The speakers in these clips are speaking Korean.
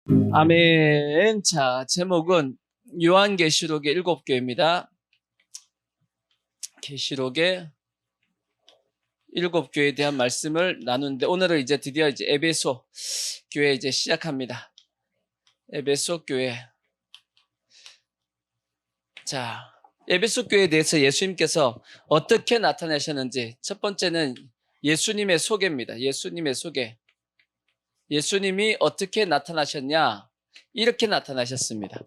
아멘. 자, 제목은 요한계시록의 7교회입니다. 계시록의 7교회에 대한 말씀을 나누는데, 오늘은 이제 드디어 에베소 교회 이제 시작합니다. 에베소 교회. 자, 에베소 교회에 대해서 예수님께서 어떻게 나타나셨는지, 첫 번째는 예수님의 소개입니다. 예수님의 소개. 예수님이 어떻게 나타나셨냐? 이렇게 나타나셨습니다.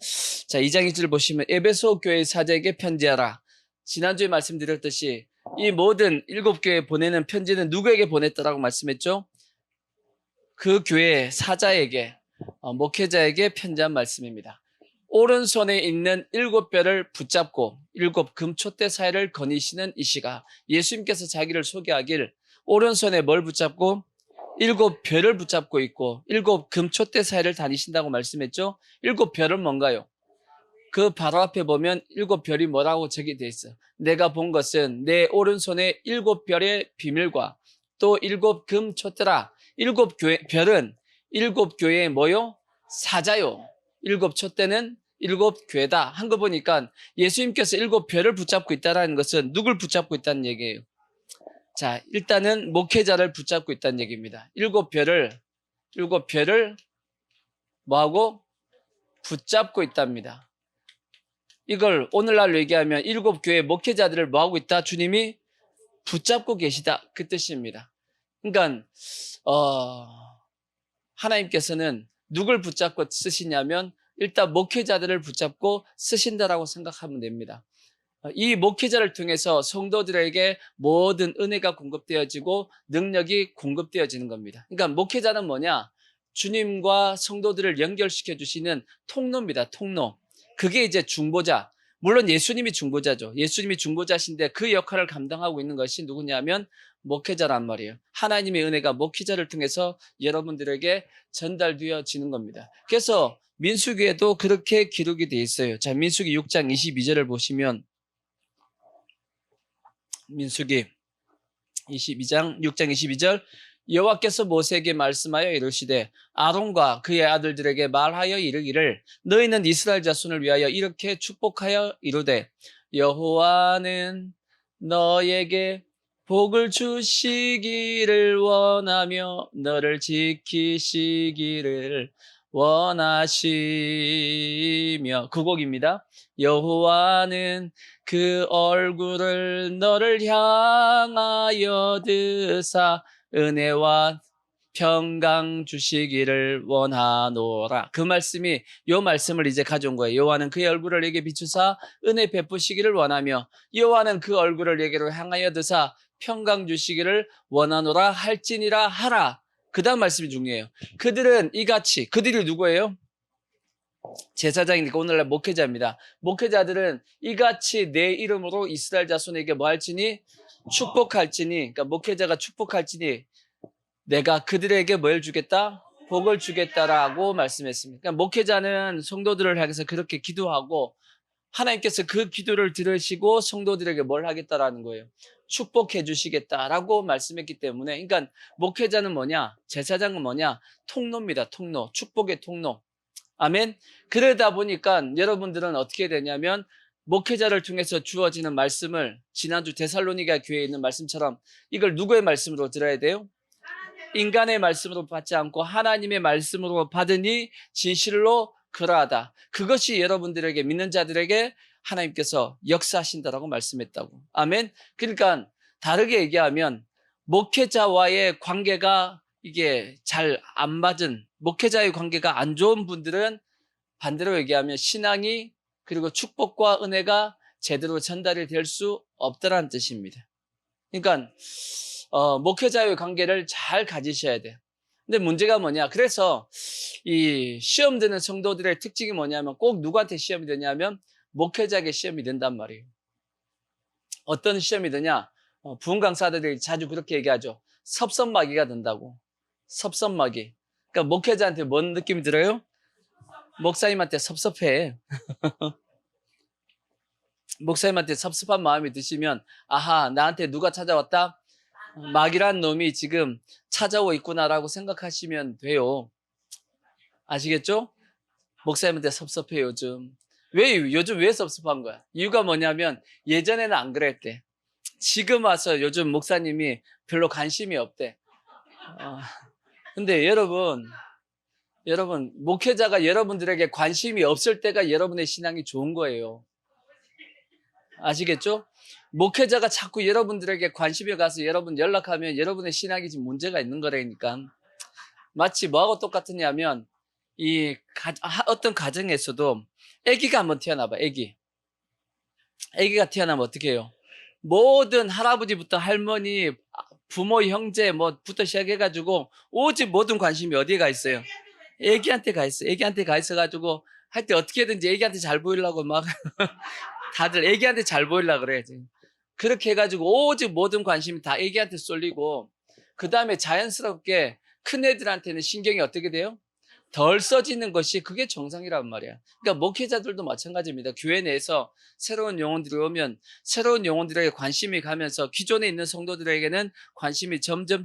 자, 2장 2절 보시면 에베소 교회 사자에게 편지하라. 지난주에 말씀드렸듯이 이 모든 7교회에 보내는 편지는 누구에게 보냈더라고 말씀했죠? 그 교회 사자에게, 목회자에게 편지한 말씀입니다. 오른손에 있는 7별을 붙잡고 7 금촛대 사이를 거니시는 이시가, 예수님께서 자기를 소개하길 오른손에 뭘 붙잡고? 7별을 붙잡고 있고 7 금촛대 사이를 다니신다고 말씀했죠. 7별은 뭔가요? 그 바로 앞에 보면 7별이 뭐라고 적이 되어 있어요. 내가 본 것은 내 오른손에 7별의 비밀과 또 7 금촛대라. 7별은 7교회의 뭐요? 사자요. 7촛대는 7교회다. 한 거 보니까 예수님께서 7별을 붙잡고 있다는 것은 누굴 붙잡고 있다는 얘기예요? 자, 일단은 목회자를 붙잡고 있다는 얘기입니다. 7별을 뭐하고? 붙잡고 있답니다. 이걸 오늘날로 얘기하면 7교회 목회자들을 뭐하고 있다? 주님이 붙잡고 계시다. 그 뜻입니다. 그러니까 하나님께서는 누굴 붙잡고 쓰시냐면 일단 목회자들을 붙잡고 쓰신다라고 생각하면 됩니다. 이 목회자를 통해서 성도들에게 모든 은혜가 공급되어지고 능력이 공급되어지는 겁니다. 그러니까 목회자는 뭐냐? 주님과 성도들을 연결시켜 주시는 통로입니다. 통로. 그게 이제 중보자. 물론 예수님이 중보자죠. 예수님이 중보자신데 그 역할을 감당하고 있는 것이 누구냐면 목회자란 말이에요. 하나님의 은혜가 목회자를 통해서 여러분들에게 전달되어지는 겁니다. 그래서 민수기에도 그렇게 기록이 되어 있어요. 자, 민수기 6장 22절을 보시면, 민수기 6장 22절, 여호와께서 모세에게 말씀하여 이르시되 아론과 그의 아들들에게 말하여 이르기를 너희는 이스라엘 자손을 위하여 이렇게 축복하여 이르되 여호와는 너에게 복을 주시기를 원하며 너를 지키시기를 원하시며. 그 곡입니다. 여호와는 그 얼굴을 너를 향하여 드사 은혜와 평강 주시기를 원하노라. 그 말씀이, 요 말씀을 이제 가져온 거예요. 여호와는 그의 얼굴을 내게 비추사 은혜 베푸시기를 원하며 여호와는 그 얼굴을 내게로 향하여 드사 평강 주시기를 원하노라 할지니라 하라. 그 다음 말씀이 중요해요. 그들은 이같이, 그들이 누구예요? 제사장이니까 오늘날 목회자입니다. 목회자들은 이같이 내 이름으로 이스라엘 자손에게 뭐 할지니? 축복할지니. 그러니까 목회자가 축복할지니 내가 그들에게 뭘 주겠다? 복을 주겠다라고 말씀했습니다. 그러니까 목회자는 성도들을 향해서 그렇게 기도하고 하나님께서 그 기도를 들으시고 성도들에게 뭘 하겠다라는 거예요. 축복해 주시겠다라고 말씀했기 때문에, 그러니까 목회자는 뭐냐? 제사장은 뭐냐? 통로입니다. 통로. 축복의 통로. 아멘. 그러다 보니까 여러분들은 어떻게 되냐면 목회자를 통해서 주어지는 말씀을, 지난주 데살로니가 교회에 있는 말씀처럼 이걸 누구의 말씀으로 들어야 돼요? 인간의 말씀으로 받지 않고 하나님의 말씀으로 받으니 진실로 그러하다. 그것이 여러분들에게, 믿는 자들에게 하나님께서 역사하신다라고 말씀했다고. 아멘. 그러니까 다르게 얘기하면 목회자와의 관계가 이게 잘 안 맞은, 목회자의 관계가 안 좋은 분들은 반대로 얘기하면 신앙이, 그리고 축복과 은혜가 제대로 전달이 될 수 없다는 뜻입니다. 그러니까 목회자의 관계를 잘 가지셔야 돼요. 근데 문제가 뭐냐? 그래서 이 시험 드는 성도들의 특징이 뭐냐면 꼭 누구한테 시험이 되냐면 목회자에게 시험이 된단 말이에요. 어떤 시험이 되냐? 부흥 강사들이 자주 그렇게 얘기하죠. 섭섭마귀가 된다고. 섭섭마귀. 그러니까 목회자한테 뭔 느낌이 들어요? 목사님한테 섭섭해. 목사님한테 섭섭한 마음이 드시면, 아하, 나한테 누가 찾아왔다? 마귀란 놈이 지금 찾아오고 있구나라고 생각하시면 돼요. 아시겠죠? 목사님한테 섭섭해 요즘. 요즘 왜 섭섭한 거야? 이유가 뭐냐면 예전에는 안 그랬대. 지금 와서 요즘 목사님이 별로 관심이 없대. 어, 근데 여러분, 목회자가 여러분들에게 관심이 없을 때가 여러분의 신앙이 좋은 거예요. 아시겠죠? 목회자가 자꾸 여러분들에게 관심이 가서 여러분 연락하면 여러분의 신앙이 지금 문제가 있는 거라니까. 마치 뭐하고 똑같으냐면 어떤 가정에서도 아기가 한번 태어나봐. 아기가 태어나면 어떻게 해요? 모든 할아버지부터 할머니, 부모, 형제 뭐부터 시작해가지고 오직 모든 관심이 어디에 가 있어요? 아기한테 가 있어. 아기한테 가 있어가지고 할 때 어떻게든지 아기한테 잘 보이려고 막 다들 아기한테 잘 보이려고 그래. 그렇게 해가지고 오직 모든 관심이 다 아기한테 쏠리고 그 다음에 자연스럽게 큰 애들한테는 신경이 어떻게 돼요? 덜 써지는 것이 그게 정상이란 말이야. 그러니까 목회자들도 마찬가지입니다. 교회 내에서 새로운 영혼들이 오면 새로운 영혼들에게 관심이 가면서 기존에 있는 성도들에게는 관심이 점점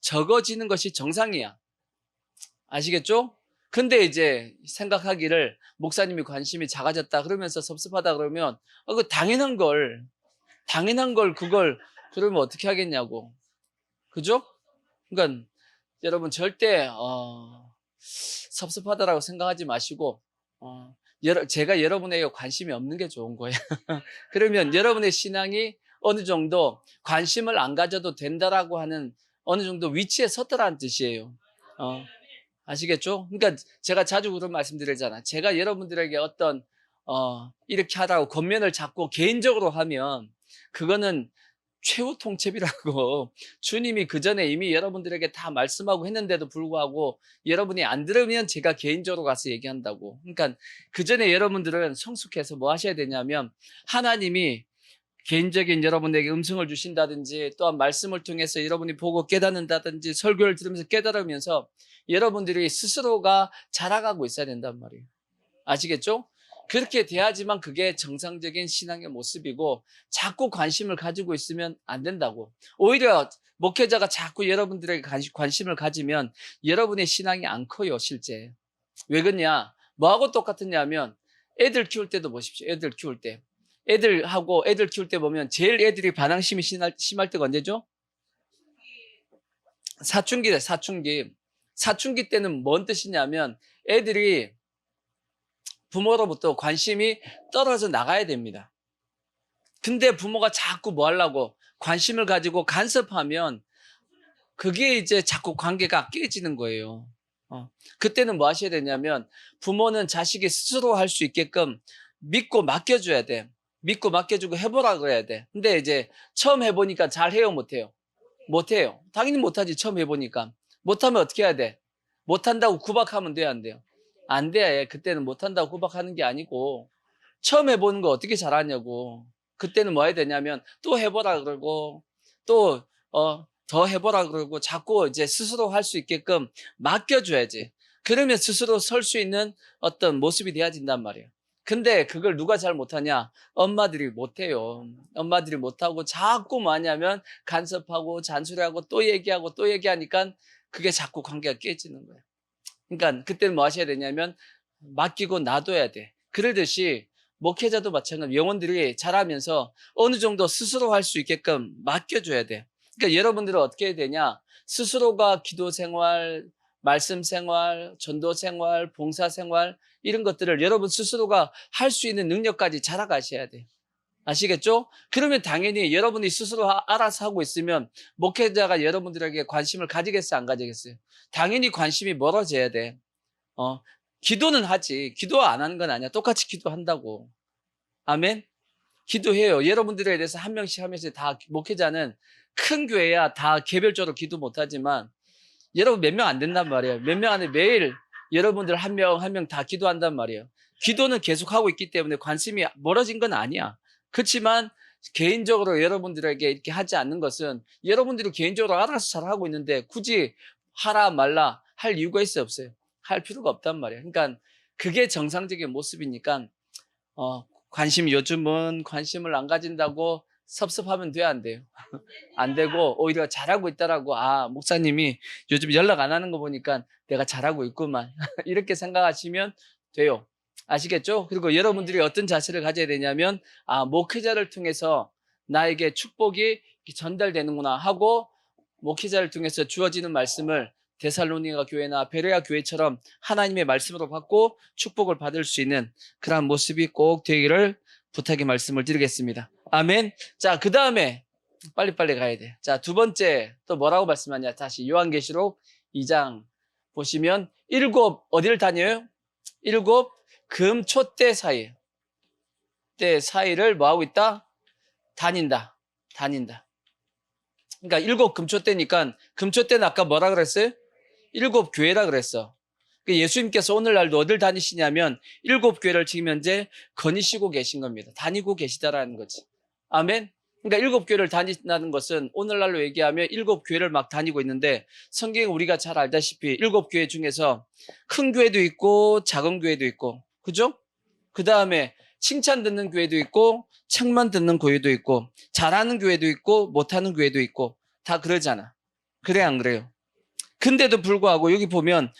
적어지는 것이 정상이야. 아시겠죠? 근데 이제 생각하기를 목사님이 관심이 작아졌다 그러면서 섭섭하다 그러면 그 당연한 걸 그걸 그러면 어떻게 하겠냐고. 그죠? 그러니까 여러분 절대 섭섭하다라고 생각하지 마시고 제가 여러분에게 관심이 없는 게 좋은 거예요. 그러면 여러분의 신앙이 어느 정도 관심을 안 가져도 된다라고 하는 어느 정도 위치에 섰더라는 뜻이에요. 아시겠죠? 그러니까 제가 자주 그런 말씀드리잖아요. 제가 여러분들에게 어떤 이렇게 하라고 권면을 잡고 개인적으로 하면 그거는 최후 통첩이라고 주님이 그 전에 이미 여러분들에게 다 말씀하고 했는데도 불구하고 여러분이 안 들으면 제가 개인적으로 가서 얘기한다고. 그러니까 그 전에 여러분들은 성숙해서 뭐 하셔야 되냐면 하나님이 개인적인 여러분에게 음성을 주신다든지 또한 말씀을 통해서 여러분이 보고 깨닫는다든지 설교를 들으면서 깨달으면서 여러분들이 스스로가 자라가고 있어야 된단 말이에요. 아시겠죠? 그렇게 돼야지만 그게 정상적인 신앙의 모습이고 자꾸 관심을 가지고 있으면 안 된다고. 오히려 목회자가 자꾸 여러분들에게 관심을 가지면 여러분의 신앙이 안 커요, 실제. 왜 그러냐? 뭐하고 똑같으냐면 애들 키울 때도 보십시오. 애들 키울 때. 애들 키울 때 보면 제일 애들이 반항심이 심할 때가 언제죠? 사춘기래, 사춘기. 사춘기 때는 뭔 뜻이냐면 애들이 부모로부터 관심이 떨어져 나가야 됩니다. 근데 부모가 자꾸 뭐 하려고 관심을 가지고 간섭하면 그게 이제 자꾸 관계가 깨지는 거예요. 그때는 뭐 하셔야 되냐면 부모는 자식이 스스로 할 수 있게끔 믿고 맡겨줘야 돼. 믿고 맡겨주고 해보라 그래야 돼. 근데 이제 처음 해보니까 잘 해요, 못해요? 못해요. 당연히 못하지, 처음 해보니까. 못하면 어떻게 해야 돼? 못한다고 구박하면 돼요, 안 돼요? 안 돼. 그때는 못한다고 구박하는 게 아니고 처음 해보는 거 어떻게 잘하냐고. 그때는 뭐 해야 되냐면 또 해보라 그러고 또 더 해보라 그러고 자꾸 이제 스스로 할 수 있게끔 맡겨줘야지. 그러면 스스로 설 수 있는 어떤 모습이 되어진단 말이에요. 근데 그걸 누가 잘 못하냐? 엄마들이 못해요. 엄마들이 못하고 자꾸 뭐 하냐면 간섭하고 잔소리하고 또 얘기하고 또 얘기하니까 그게 자꾸 관계가 깨지는 거예요. 그러니까 그때는 뭐 하셔야 되냐면 맡기고 놔둬야 돼. 그러듯이 목회자도 마찬가지로 영혼들이 자라면서 어느 정도 스스로 할 수 있게끔 맡겨줘야 돼. 그러니까 여러분들은 어떻게 해야 되냐? 스스로가 기도 생활, 말씀 생활, 전도 생활, 봉사 생활 이런 것들을 여러분 스스로가 할 수 있는 능력까지 자라가셔야 돼. 아시겠죠? 그러면 당연히 여러분이 스스로 알아서 하고 있으면 목회자가 여러분들에게 관심을 가지겠어요, 안 가지겠어요? 당연히 관심이 멀어져야 돼. 기도는 하지. 기도 안 하는 건 아니야. 똑같이 기도한다고. 아멘? 기도해요. 여러분들에 대해서 한 명씩 하면서 다 목회자는 큰 교회야 다 개별적으로 기도 못하지만 여러분 몇 명 안 된단 말이에요. 몇 명 안에 매일 여러분들 한 명 한 명 다 기도한단 말이에요. 기도는 계속하고 있기 때문에 관심이 멀어진 건 아니야. 그렇지만 개인적으로 여러분들에게 이렇게 하지 않는 것은 여러분들이 개인적으로 알아서 잘하고 있는데 굳이 하라 말라 할 이유가 있어요, 없어요? 할 필요가 없단 말이에요. 그러니까 그게 정상적인 모습이니까 요즘은 관심을 안 가진다고 섭섭하면 돼요, 안 돼요? 안 되고 오히려 잘하고 있다라고, 아, 목사님이 요즘 연락 안 하는 거 보니까 내가 잘하고 있구만. 이렇게 생각하시면 돼요. 아시겠죠? 그리고 여러분들이 어떤 자세를 가져야 되냐면, 아, 목회자를 통해서 나에게 축복이 전달되는구나 하고, 목회자를 통해서 주어지는 말씀을 데살로니가 교회나 베레아 교회처럼 하나님의 말씀으로 받고 축복을 받을 수 있는 그러한 모습이 꼭 되기를 부탁의 말씀을 드리겠습니다. 아멘. 자, 그 다음에 빨리빨리 가야 돼. 자, 두 번째 또 뭐라고 말씀하냐. 다시 요한계시록 2장 보시면 일곱 어디를 다녀요? 일곱 금초대 사이. 때 사이를 뭐하고 있다? 다닌다. 그러니까 일곱 금초대니까 금초대는 아까 뭐라 그랬어요? 일곱 교회라 그랬어. 예수님께서 오늘날도 어딜 다니시냐면 일곱 교회를 지금 현재 거니시고 계신 겁니다. 다니고 계시다라는 거지. 아멘. 그러니까 일곱 교회를 다닌다는 것은 오늘날로 얘기하면 일곱 교회를 막 다니고 있는데, 성경에 우리가 잘 알다시피 일곱 교회 중에서 큰 교회도 있고 작은 교회도 있고, 그죠? 그 다음에 칭찬 듣는 교회도 있고 책만 듣는 교회도 있고 잘하는 교회도 있고 못하는 교회도 있고 다 그러잖아. 그래 안 그래요? 근데도 불구하고 여기 보면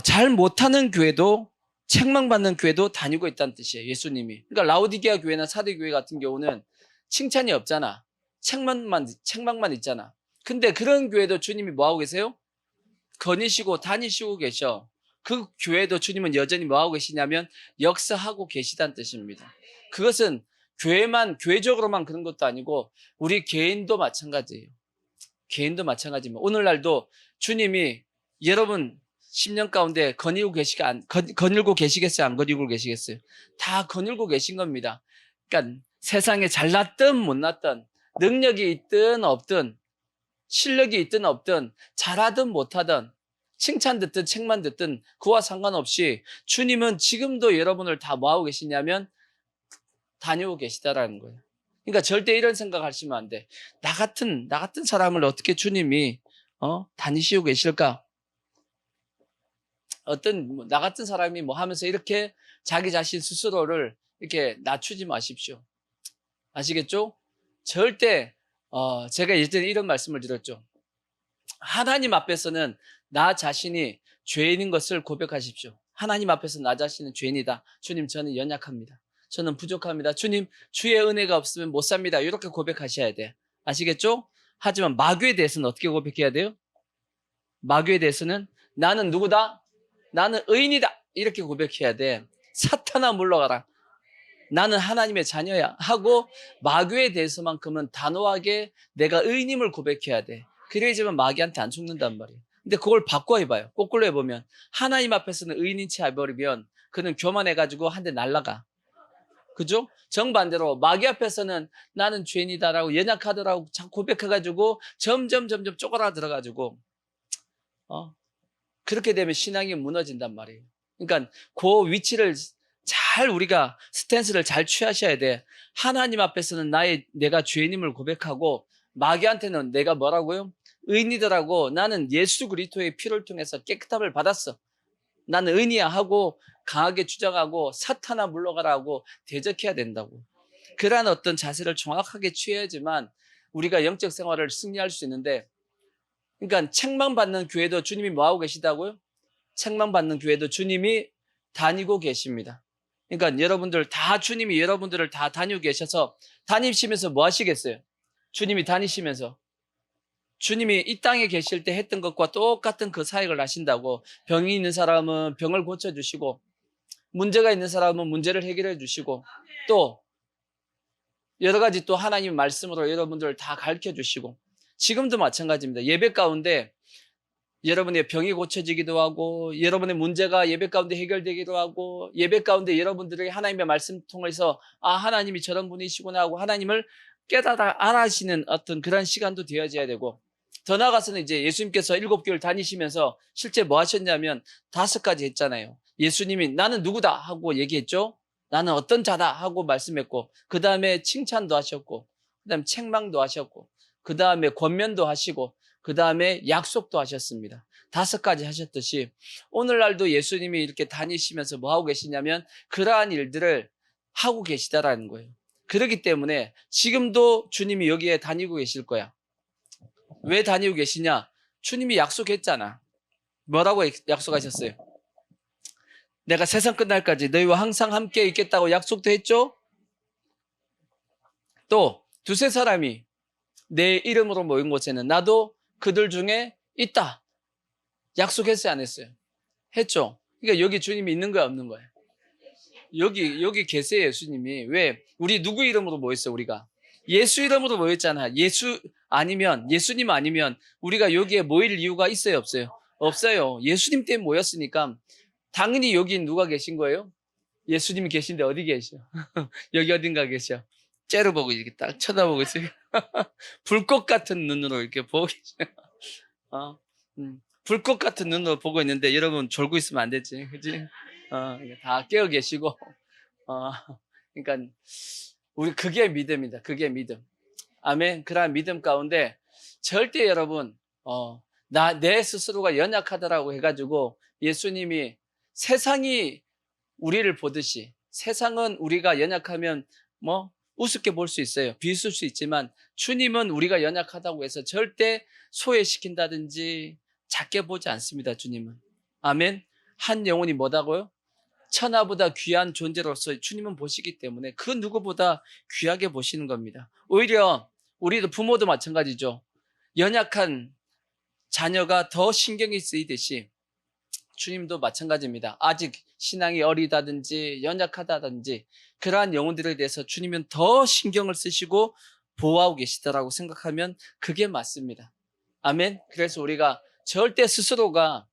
잘 못하는 교회도 책망받는 교회도 다니고 있다는 뜻이에요. 예수님이. 그러니까 라오디게아 교회나 사대 교회 같은 경우는 칭찬이 없잖아. 책망만 있잖아. 근데 그런 교회도 주님이 뭐하고 계세요? 거니시고 다니시고 계셔. 그 교회도 주님은 여전히 뭐하고 계시냐면 역사하고 계시다는 뜻입니다. 그것은 교회적으로만 그런 것도 아니고 우리 개인도 마찬가지예요. 개인도 마찬가지입니다. 오늘날도 주님이 여러분 10년 가운데 거닐고 계시겠어요? 안 거닐고 계시겠어요? 다 거닐고 계신 겁니다. 그러니까 세상에 잘났든 못났든 능력이 있든 없든 실력이 있든 없든 잘하든 못하든 칭찬 듣든 책만 듣든 그와 상관없이 주님은 지금도 여러분을 다 뭐하고 계시냐면 다니고 계시다라는 거예요. 그러니까 절대 이런 생각하시면 안 돼. 나 같은 사람을 어떻게 주님이 다니시고 계실까? 나 같은 사람이 뭐 하면서 이렇게 자기 자신 스스로를 이렇게 낮추지 마십시오. 아시겠죠? 절대 제가 예전에 이런 말씀을 드렸죠. 하나님 앞에서는 나 자신이 죄인인 것을 고백하십시오. 하나님 앞에서 나 자신은 죄인이다. 주님, 저는 연약합니다. 저는 부족합니다. 주님, 주의 은혜가 없으면 못 삽니다. 이렇게 고백하셔야 돼. 아시겠죠? 하지만 마귀에 대해서는 어떻게 고백해야 돼요? 마귀에 대해서는 나는 누구다? 나는 의인이다. 이렇게 고백해야 돼. 사탄아 물러가라. 나는 하나님의 자녀야 하고 마귀에 대해서만큼은 단호하게 내가 의인임을 고백해야 돼. 그래야지만 마귀한테 안 죽는단 말이에요. 근데 그걸 바꿔 해봐요. 거꾸로 해보면 하나님 앞에서는 의인인 채 해버리면 그는 교만해가지고 한 대 날라가. 그죠? 정반대로 마귀 앞에서는 나는 죄인이다라고 연약하더라고 고백해가지고 점점 쪼그라들어가지고 그렇게 되면 신앙이 무너진단 말이에요. 그러니까 그 위치를 잘 우리가 스탠스를 잘 취하셔야 돼. 하나님 앞에서는 내가 죄인임을 고백하고 마귀한테는 내가 뭐라고요? 의인이더라고. 나는 예수 그리스도의 피를 통해서 깨끗함을 받았어. 나는 의인이야 하고 강하게 주장하고 사탄아 물러가라 하고 대적해야 된다고. 그러한 어떤 자세를 정확하게 취해야지만 우리가 영적 생활을 승리할 수 있는데, 그러니까 책망받는 교회도 주님이 뭐하고 계시다고요? 책망받는 교회도 주님이 다니고 계십니다. 그러니까 주님이 여러분들을 다 다니고 계셔서 다니시면서 뭐 하시겠어요? 주님이 다니시면서 주님이 이 땅에 계실 때 했던 것과 똑같은 그 사역을 하신다고. 병이 있는 사람은 병을 고쳐주시고 문제가 있는 사람은 문제를 해결해 주시고 또 여러 가지 또 하나님 말씀으로 여러분들을 다 가르쳐 주시고, 지금도 마찬가지입니다. 예배 가운데 여러분의 병이 고쳐지기도 하고 여러분의 문제가 예배 가운데 해결되기도 하고 예배 가운데 여러분들에게 하나님의 말씀 통해서 하나님이 저런 분이시구나 하고 하나님을 깨닫아 알아시는 어떤 그런 시간도 되어져야 되고, 더 나아가서는 이제 예수님께서 7교회를 다니시면서 실제 뭐 하셨냐면 5가지 했잖아요. 예수님이 나는 누구다 하고 얘기했죠. 나는 어떤 자다 하고 말씀했고, 그 다음에 칭찬도 하셨고, 그 다음에 책망도 하셨고, 그 다음에 권면도 하시고, 그 다음에 약속도 하셨습니다. 5가지 하셨듯이 오늘날도 예수님이 이렇게 다니시면서 뭐 하고 계시냐면 그러한 일들을 하고 계시다라는 거예요. 그렇기 때문에 지금도 주님이 여기에 다니고 계실 거야. 왜 다니고 계시냐? 주님이 약속했잖아. 뭐라고 약속하셨어요? 내가 세상 끝날까지 너희와 항상 함께 있겠다고 약속도 했죠? 또 두세 사람이 내 이름으로 모인 곳에는 나도 그들 중에 있다. 약속했어요, 안 했어요? 했죠? 그러니까 여기 주님이 있는 거야, 없는 거야? 여기 계세요, 예수님이. 왜? 우리 누구 이름으로 모였어, 우리가? 예수 이름으로 모였잖아. 예수님 아니면 우리가 여기에 모일 이유가 있어요, 없어요? 없어요. 예수님 때문에 모였으니까 당연히 여기 누가 계신 거예요? 예수님이 계신데 어디 계셔? 여기 어딘가 계셔. 째려보고 이렇게 딱 쳐다보고 있어요. 불꽃 같은 눈으로 이렇게 보고 계셔. 불꽃 같은 눈으로 보고 있는데 여러분 졸고 있으면 안 되지, 그지? 다 깨어 계시고, 그러니까 우리 그게 믿음이다. 그게 믿음. 아멘. 그러한 믿음 가운데 절대 여러분, 내 스스로가 연약하다라고 해가지고 예수님이 세상이 우리를 보듯이 세상은 우리가 연약하면 뭐 우습게 볼 수 있어요. 비웃을 수 있지만 주님은 우리가 연약하다고 해서 절대 소외시킨다든지 작게 보지 않습니다. 주님은. 아멘. 한 영혼이 뭐다고요? 천하보다 귀한 존재로서 주님은 보시기 때문에 그 누구보다 귀하게 보시는 겁니다. 오히려 우리도 부모도 마찬가지죠. 연약한 자녀가 더 신경이 쓰이듯이 주님도 마찬가지입니다. 아직 신앙이 어리다든지 연약하다든지 그러한 영혼들에 대해서 주님은 더 신경을 쓰시고 보호하고 계시다라고 생각하면 그게 맞습니다. 아멘. 그래서 우리가 절대 스스로가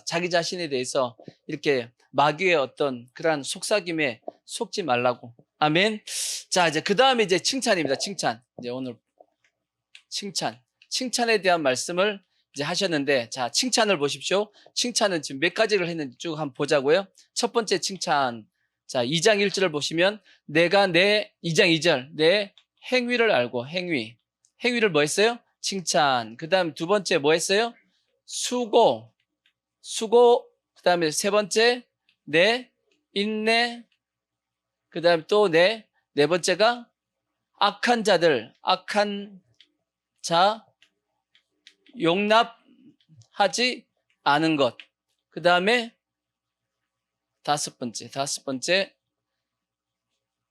자기 자신에 대해서 이렇게 마귀의 어떤 그러한 속삭임에 속지 말라고. 아멘. 자, 이제 그 다음에 이제 칭찬입니다. 칭찬. 이제 오늘 칭찬에 대한 말씀을 이제 하셨는데, 자, 칭찬을 보십시오. 칭찬은 지금 몇 가지를 했는지 쭉 한번 보자고요. 첫 번째 칭찬. 자, 2장 1절을 보시면, 내가 2장 2절, 내 행위를 알고, 행위를 뭐 했어요? 칭찬. 그 다음 두 번째 뭐 했어요? 수고. 그 다음에 세 번째, 내 인내. 그 다음에 또 네 번째가 악한 자, 용납하지 않은 것. 그 다음에 다섯 번째,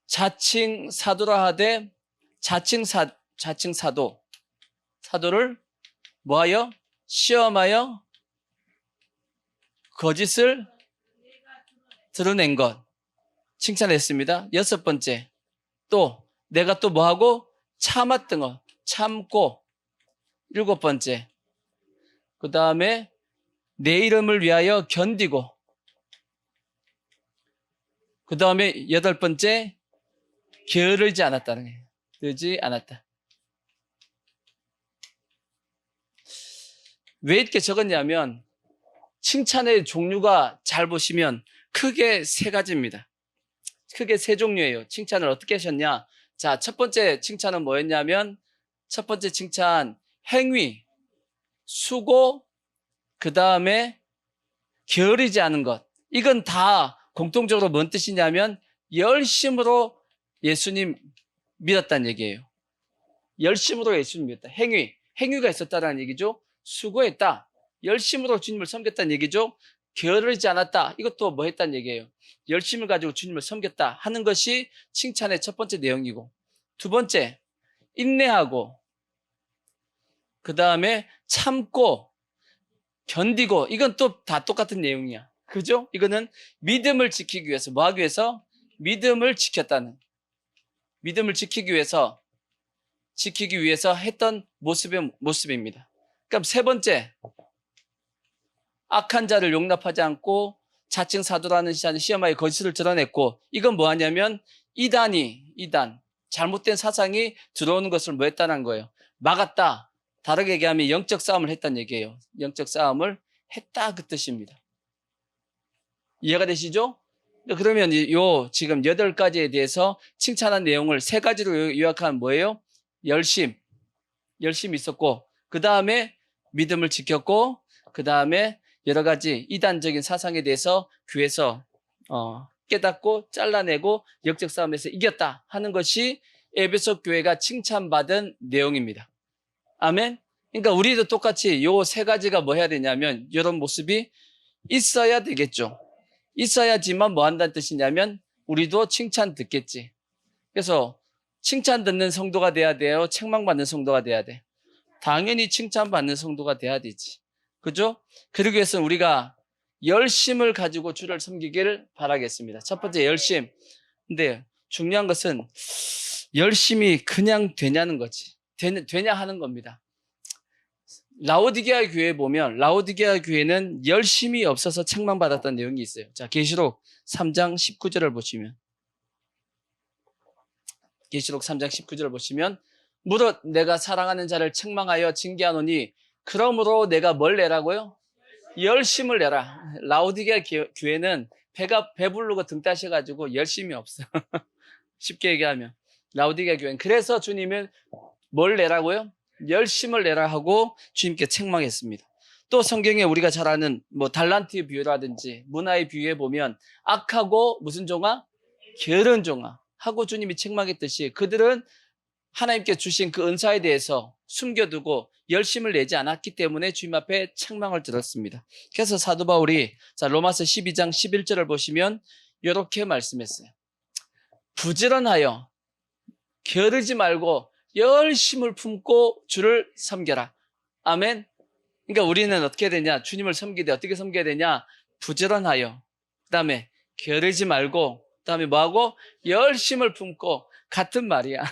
자칭 사도라 하되, 사도를 뭐하여? 시험하여 거짓을 드러낸 것. 칭찬했습니다. 여섯 번째, 또 내가 또 뭐하고? 참았던 것. 참고. 일곱 번째, 그 다음에 내 이름을 위하여 견디고, 그 다음에 여덟 번째, 게으르지 않았다는 거예요. 게으르지 않았다. 왜 이렇게 적었냐면 칭찬의 종류가 잘 보시면 크게 세 가지입니다. 크게 세 종류예요. 칭찬을 어떻게 하셨냐? 자, 첫 번째 칭찬은 뭐였냐면, 첫 번째 칭찬, 행위, 수고, 그 다음에 게으르지 않은 것. 이건 다 공통적으로 뭔 뜻이냐면 열심으로 예수님 믿었다는 얘기예요. 열심으로 예수님 믿었다. 행위가 있었다는 얘기죠. 수고했다. 열심으로 주님을 섬겼다는 얘기죠. 게으르지 않았다. 이것도 뭐 했다는 얘기예요. 열심을 가지고 주님을 섬겼다 하는 것이 칭찬의 첫 번째 내용이고, 두 번째, 인내하고, 그 다음에 참고, 견디고, 이건 또 다 똑같은 내용이야. 그죠? 이거는 믿음을 지키기 위해서, 뭐 하기 위해서? 믿음을 지키기 위해서 했던 모습입니다. 그럼 세 번째, 악한 자를 용납하지 않고 자칭 사도라는 시험하에 거짓을 드러냈고, 이건 뭐 하냐면 이단, 잘못된 사상이 들어오는 것을 뭐 했다는 거예요? 막았다. 다르게 얘기하면 영적 싸움을 했다는 얘기예요. 영적 싸움을 했다, 그 뜻입니다. 이해가 되시죠? 그러면 지금 8가지에 대해서 칭찬한 내용을 3가지로 요약하면 뭐예요? 열심이 있었고, 그 다음에 믿음을 지켰고, 그 다음에 여러 가지 이단적인 사상에 대해서 교회에서 깨닫고 잘라내고 역적 싸움에서 이겼다 하는 것이 에베소 교회가 칭찬받은 내용입니다. 아멘. 그러니까 우리도 똑같이 요 세 가지가 뭐 해야 되냐면 이런 모습이 있어야 되겠죠. 있어야지만 뭐 한다는 뜻이냐면 우리도 칭찬 듣겠지. 그래서 칭찬 듣는 성도가 돼야 돼요? 책망받는 성도가 돼야 돼? 당연히 칭찬받는 성도가 돼야 되지. 그죠? 그러기 위해서는 우리가 열심을 가지고 주를 섬기기를 바라겠습니다. 첫 번째 열심. 근데 중요한 것은 열심이 그냥 되냐는 거지. 되냐 하는 겁니다. 라오디게아 교회 보면 라오디게아 교회는 열심이 없어서 책망받았다는 내용이 있어요. 자, 계시록 3장 19절을 보시면 계시록 3장 19절을 보시면 무릇 내가 사랑하는 자를 책망하여 징계하노니 그러므로 내가 뭘 내라고요? 열심을 내라. 라오디게아 교회는 배가 배부르고 등 따셔가지고 열심이 없어. 쉽게 얘기하면 라오디게아 교회는 그래서 주님은 뭘 내라고요? 열심을 내라 하고 주님께 책망했습니다. 또 성경에 우리가 잘 아는 뭐 달란트 비유라든지 문화의 비유에 보면 악하고 무슨 종아? 게으른 종아 하고 주님이 책망했듯이 그들은 하나님께 주신 그 은사에 대해서 숨겨두고 열심을 내지 않았기 때문에 주님 앞에 책망을 들었습니다. 그래서 사도 바울이 자 로마서 12장 11절을 보시면 이렇게 말씀했어요. 부지런하여 게으르지 말고 열심을 품고 주를 섬겨라. 아멘. 그러니까 우리는 어떻게 되냐? 주님을 섬기되 어떻게 섬겨야 되냐? 부지런하여. 그다음에 게으르지 말고 그다음에 뭐하고? 열심을 품고. 같은 말이야.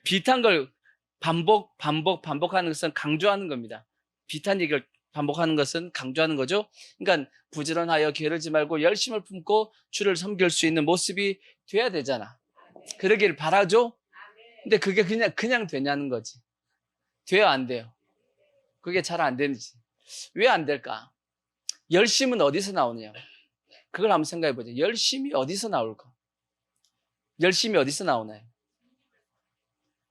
비슷한 걸 반복하는 것은 강조하는 겁니다. 비슷한 얘기를 반복하는 것은 강조하는 거죠. 그러니까 부지런하여 게으르지 말고 열심을 품고 주를 섬길 수 있는 모습이 돼야 되잖아. 그러길 바라죠. 근데 그게 그냥 되냐는 거지. 돼요, 안 돼요? 그게 잘 안 되는지. 왜 안 될까? 열심은 어디서 나오느냐? 그걸 한번 생각해 보자. 열심이 어디서 나올까? 열심이 어디서 나오나요?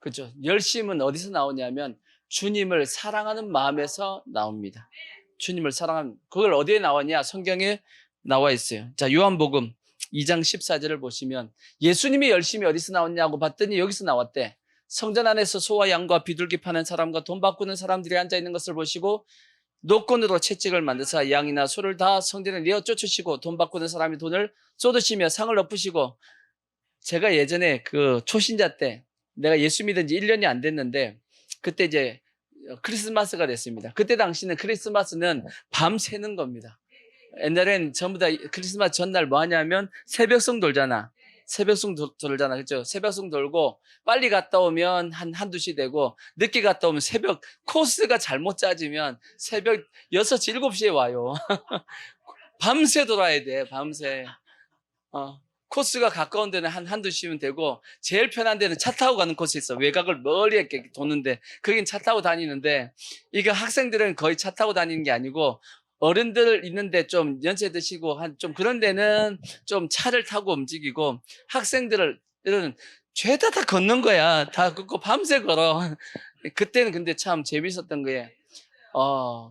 그렇죠. 열심은 어디서 나오냐면 주님을 사랑하는 마음에서 나옵니다. 주님을 사랑하는, 그걸 어디에 나왔냐? 성경에 나와 있어요. 자, 요한복음 2장 14절을 보시면 예수님이 열심히 어디서 나왔냐고 봤더니 여기서 나왔대. 성전 안에서 소와 양과 비둘기 파는 사람과 돈 바꾸는 사람들이 앉아있는 것을 보시고 노건으로 채찍을 만드사 양이나 소를 다 성전에 내어 쫓으시고 돈 바꾸는 사람이 돈을 쏟으시며 상을 엎으시고. 제가 예전에 그 초신자 때 내가 예수 믿은 지 1년이 안 됐는데 그때 이제 크리스마스가 됐습니다. 그때 당시는 크리스마스는 밤 새는 겁니다. 옛날엔 전부 다 크리스마스 전날 뭐 하냐면 새벽송 돌잖아. 새벽송 돌잖아. 그죠? 새벽송 돌고 빨리 갔다 오면 한두 시 되고 늦게 갔다 오면 새벽 코스가 잘못 짜지면 새벽 6시, 7시에 와요. 밤새 돌아야 돼. 밤새. 코스가 가까운 데는 한두 시면 되고 제일 편한 데는 차 타고 가는 코스 있어. 외곽을 멀리 이렇게 도는데 거긴 차 타고 다니는데 이거 학생들은 거의 차 타고 다니는 게 아니고 어른들 있는데 좀 연세 드시고 좀 그런 데는 좀 차를 타고 움직이고 학생들은 죄다 다 걷는 거야. 다 걷고 밤새 걸어. 그때는 근데 참 재밌었던 거예요.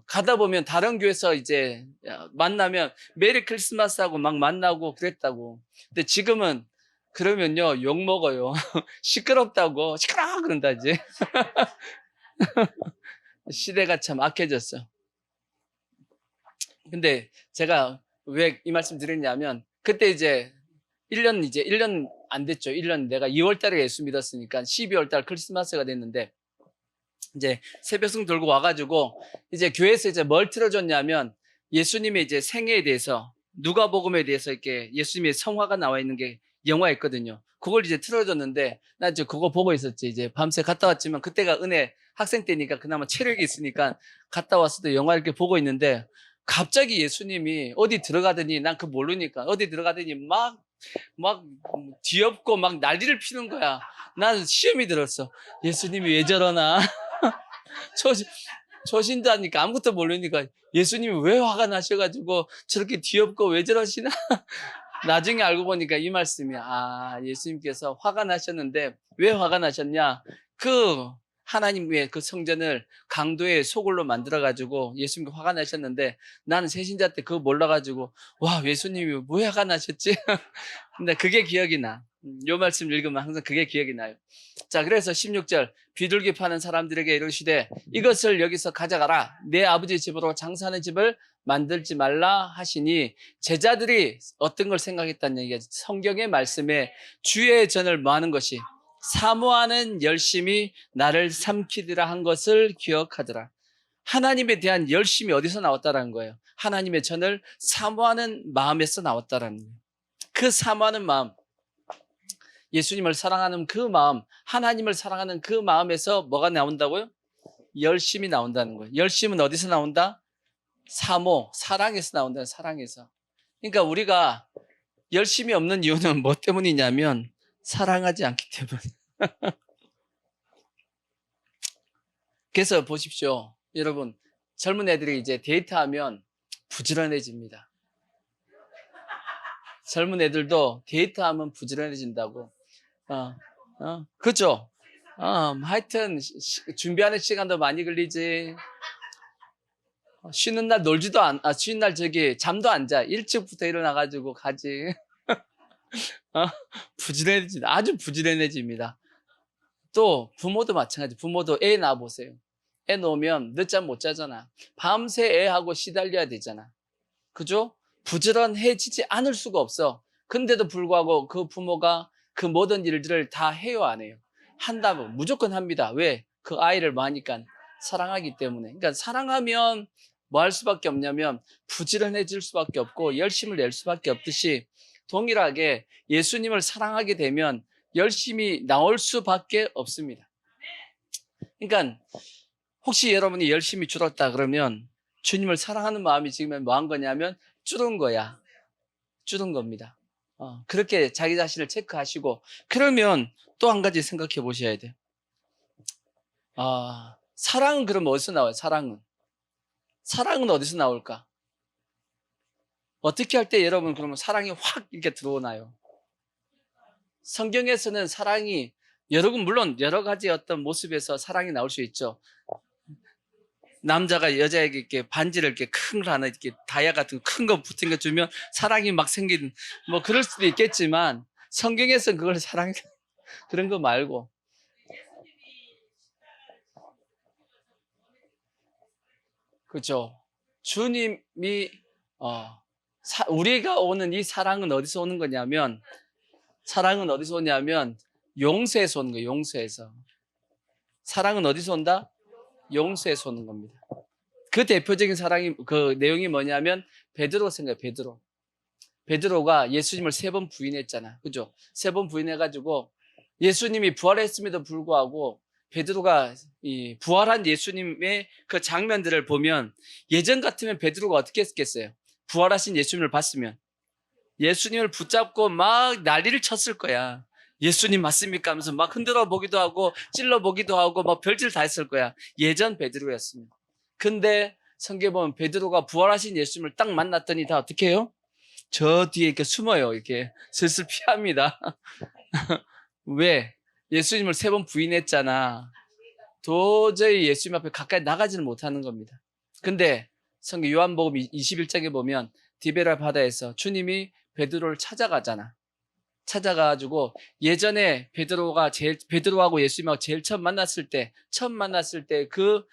가다 보면 다른 교회에서 이제 만나면 메리 크리스마스 하고 막 만나고 그랬다고. 근데 지금은 그러면요, 욕 먹어요. 시끄럽다고. 시끄러워! 그런다, 이제. 시대가 참 악해졌어. 근데 제가 왜 이 말씀 드렸냐면, 그때 이제 1년 안 됐죠. 1년 내가 2월 달에 예수 믿었으니까 12월 달 크리스마스가 됐는데, 이제 새벽송 돌고 와가지고, 이제 교회에서 이제 뭘 틀어줬냐면, 예수님의 이제 생애에 대해서, 누가복음에 대해서 이렇게 예수님의 성화가 나와 있는 게 영화였거든요. 그걸 이제 틀어줬는데, 나 이제 그거 보고 있었지. 이제 밤새 갔다 왔지만, 그때가 은혜 학생 때니까 그나마 체력이 있으니까 갔다 왔어도 영화 이렇게 보고 있는데, 갑자기 예수님이 어디 들어가더니, 난 그거 모르니까, 어디 들어가더니 막 뒤엎고 막 난리를 피는 거야. 나는 시험이 들었어. 예수님이 왜 저러나? 초신자니까 아무것도 모르니까 예수님이 왜 화가 나셔가지고 저렇게 뒤엎고 왜 저러시나? 나중에 알고 보니까 이 말씀이야. 예수님께서 화가 나셨는데 왜 화가 나셨냐? 하나님의 그 성전을 강도의 소굴로 만들어가지고 예수님께 화가 나셨는데 나는 새신자 때 그거 몰라가지고 와, 예수님이 왜 화가 나셨지? 근데 그게 기억이 나. 요 말씀 읽으면 항상 그게 기억이 나요. 자, 그래서 16절 비둘기 파는 사람들에게 이르시되 이것을 여기서 가져가라. 내 아버지 집으로 장사하는 집을 만들지 말라 하시니 제자들이 어떤 걸 생각했다는 얘기가 성경의 말씀에 주의 전을 뭐하는 것이 사모하는 열심이 나를 삼키리라 한 것을 기억하더라. 하나님에 대한 열심이 어디서 나왔다라는 거예요? 하나님의 전을 사모하는 마음에서 나왔다라는 거예요. 그 사모하는 마음, 예수님을 사랑하는 그 마음, 하나님을 사랑하는 그 마음에서 뭐가 나온다고요? 열심이 나온다는 거예요. 열심은 어디서 나온다? 사모, 사랑에서 나온다. 사랑에서. 그러니까 우리가 열심이 없는 이유는 뭐 때문이냐면 사랑하지 않기 때문에. 그래서 보십시오. 여러분, 젊은 애들이 이제 데이트하면 부지런해집니다. 젊은 애들도 데이트하면 부지런해진다고. 그죠? 하여튼 준비하는 시간도 많이 걸리지. 쉬는 날 놀지도 쉬는 날 잠도 안 자. 일찍부터 일어나가지고 가지. 부지런해집니다. 아주 부지런해집니다. 또 부모도 마찬가지. 부모도 애 낳아보세요. 애 놓으면 늦잠 못 자잖아. 밤새 애하고 시달려야 되잖아. 그죠? 부지런해지지 않을 수가 없어. 근데도 불구하고 그 부모가 그 모든 일들을 다 해요, 안 해요? 한다면 무조건 합니다. 왜? 그 아이를 많으니까 사랑하기 때문에. 그러니까 사랑하면 뭐 할 수밖에 없냐면 부지런해질 수밖에 없고 열심을 낼 수밖에 없듯이 동일하게 예수님을 사랑하게 되면 열심히 나올 수밖에 없습니다. 그러니까 혹시 여러분이 열심히 줄었다 그러면 주님을 사랑하는 마음이 지금 뭐 한 거냐면 줄은 거야. 줄은 겁니다. 그렇게 자기 자신을 체크하시고 그러면 또 한 가지 생각해 보셔야 돼요. 사랑은 그럼 어디서 나와요? 사랑은 어디서 나올까? 어떻게 할 때 여러분 그러면 사랑이 확 이렇게 들어오나요? 성경에서는 사랑이 여러분 물론 여러 가지 어떤 모습에서 사랑이 나올 수 있죠. 남자가 여자에게 이렇게 반지를 이렇게 큰 거 하나 이렇게 다이아 같은 큰 거 붙은 거 주면 사랑이 막 생긴 뭐 그럴 수도 있겠지만 성경에서는 그걸 사랑 그런 거 말고 그죠. 주님이 우리가 오는 이 사랑은 어디서 오는 거냐면 용서에서 오는 거예요. 용서에서. 사랑은 어디서 온다? 용서에서 오는 겁니다. 그 대표적인 사랑이 그 내용이 뭐냐면 베드로 생각해요. 베드로가 예수님을 3번 부인했잖아. 그죠? 3번 부인해가지고 예수님이 부활했음에도 불구하고 베드로가 이 부활한 예수님의 그 장면들을 보면 예전 같으면 베드로가 어떻게 했겠어요? 부활하신 예수님을 봤으면 예수님을 붙잡고 막 난리를 쳤을 거야. 예수님 맞습니까? 하면서 막 흔들어 보기도 하고 찔러 보기도 하고 막 별짓 다 했을 거야. 예전 베드로였습니다. 근데 성경에 보면 베드로가 부활하신 예수님을 딱 만났더니 다 어떻게 해요? 저 뒤에 이렇게 숨어요. 이렇게 슬슬 피합니다. 왜? 예수님을 3번 부인했잖아. 도저히 예수님 앞에 가까이 나가지는 못하는 겁니다. 근데 성경 요한복음 21장에 보면 디베라 바다에서 주님이 베드로를 찾아가잖아. 찾아가가지고 예전에 베드로하고 예수님하고 제일 처음 만났을 때 그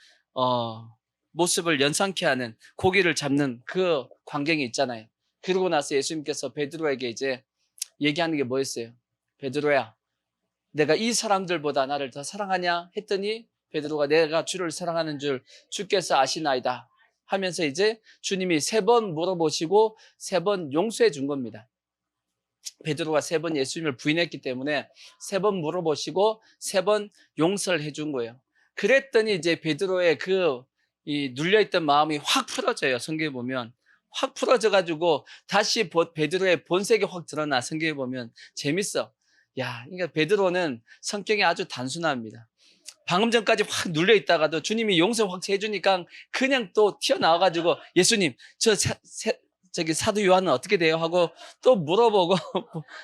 모습을 연상케 하는 고기를 잡는 그 광경이 있잖아요. 그러고 나서 예수님께서 베드로에게 이제 얘기하는 게 뭐였어요? 베드로야, 내가 이 사람들보다 나를 더 사랑하냐? 했더니 베드로가 내가 주를 사랑하는 줄 주께서 아시나이다 하면서 이제 주님이 3번 물어보시고 3번 용서해 준 겁니다. 베드로가 3번 예수님을 부인했기 때문에 3번 물어보시고 3번 용서를 해준 거예요. 그랬더니 이제 베드로의 이 눌려있던 마음이 확 풀어져요. 성경에 보면 확 풀어져가지고 다시 베드로의 본색이 확 드러나. 성경에 보면 재밌어. 그러니까 베드로는 성격이 아주 단순합니다. 방금 전까지 확 눌려있다가도 주님이 용서 확 해주니까 그냥 또 튀어나와가지고 예수님 저기 사도 요한은 어떻게 돼요? 하고 또 물어보고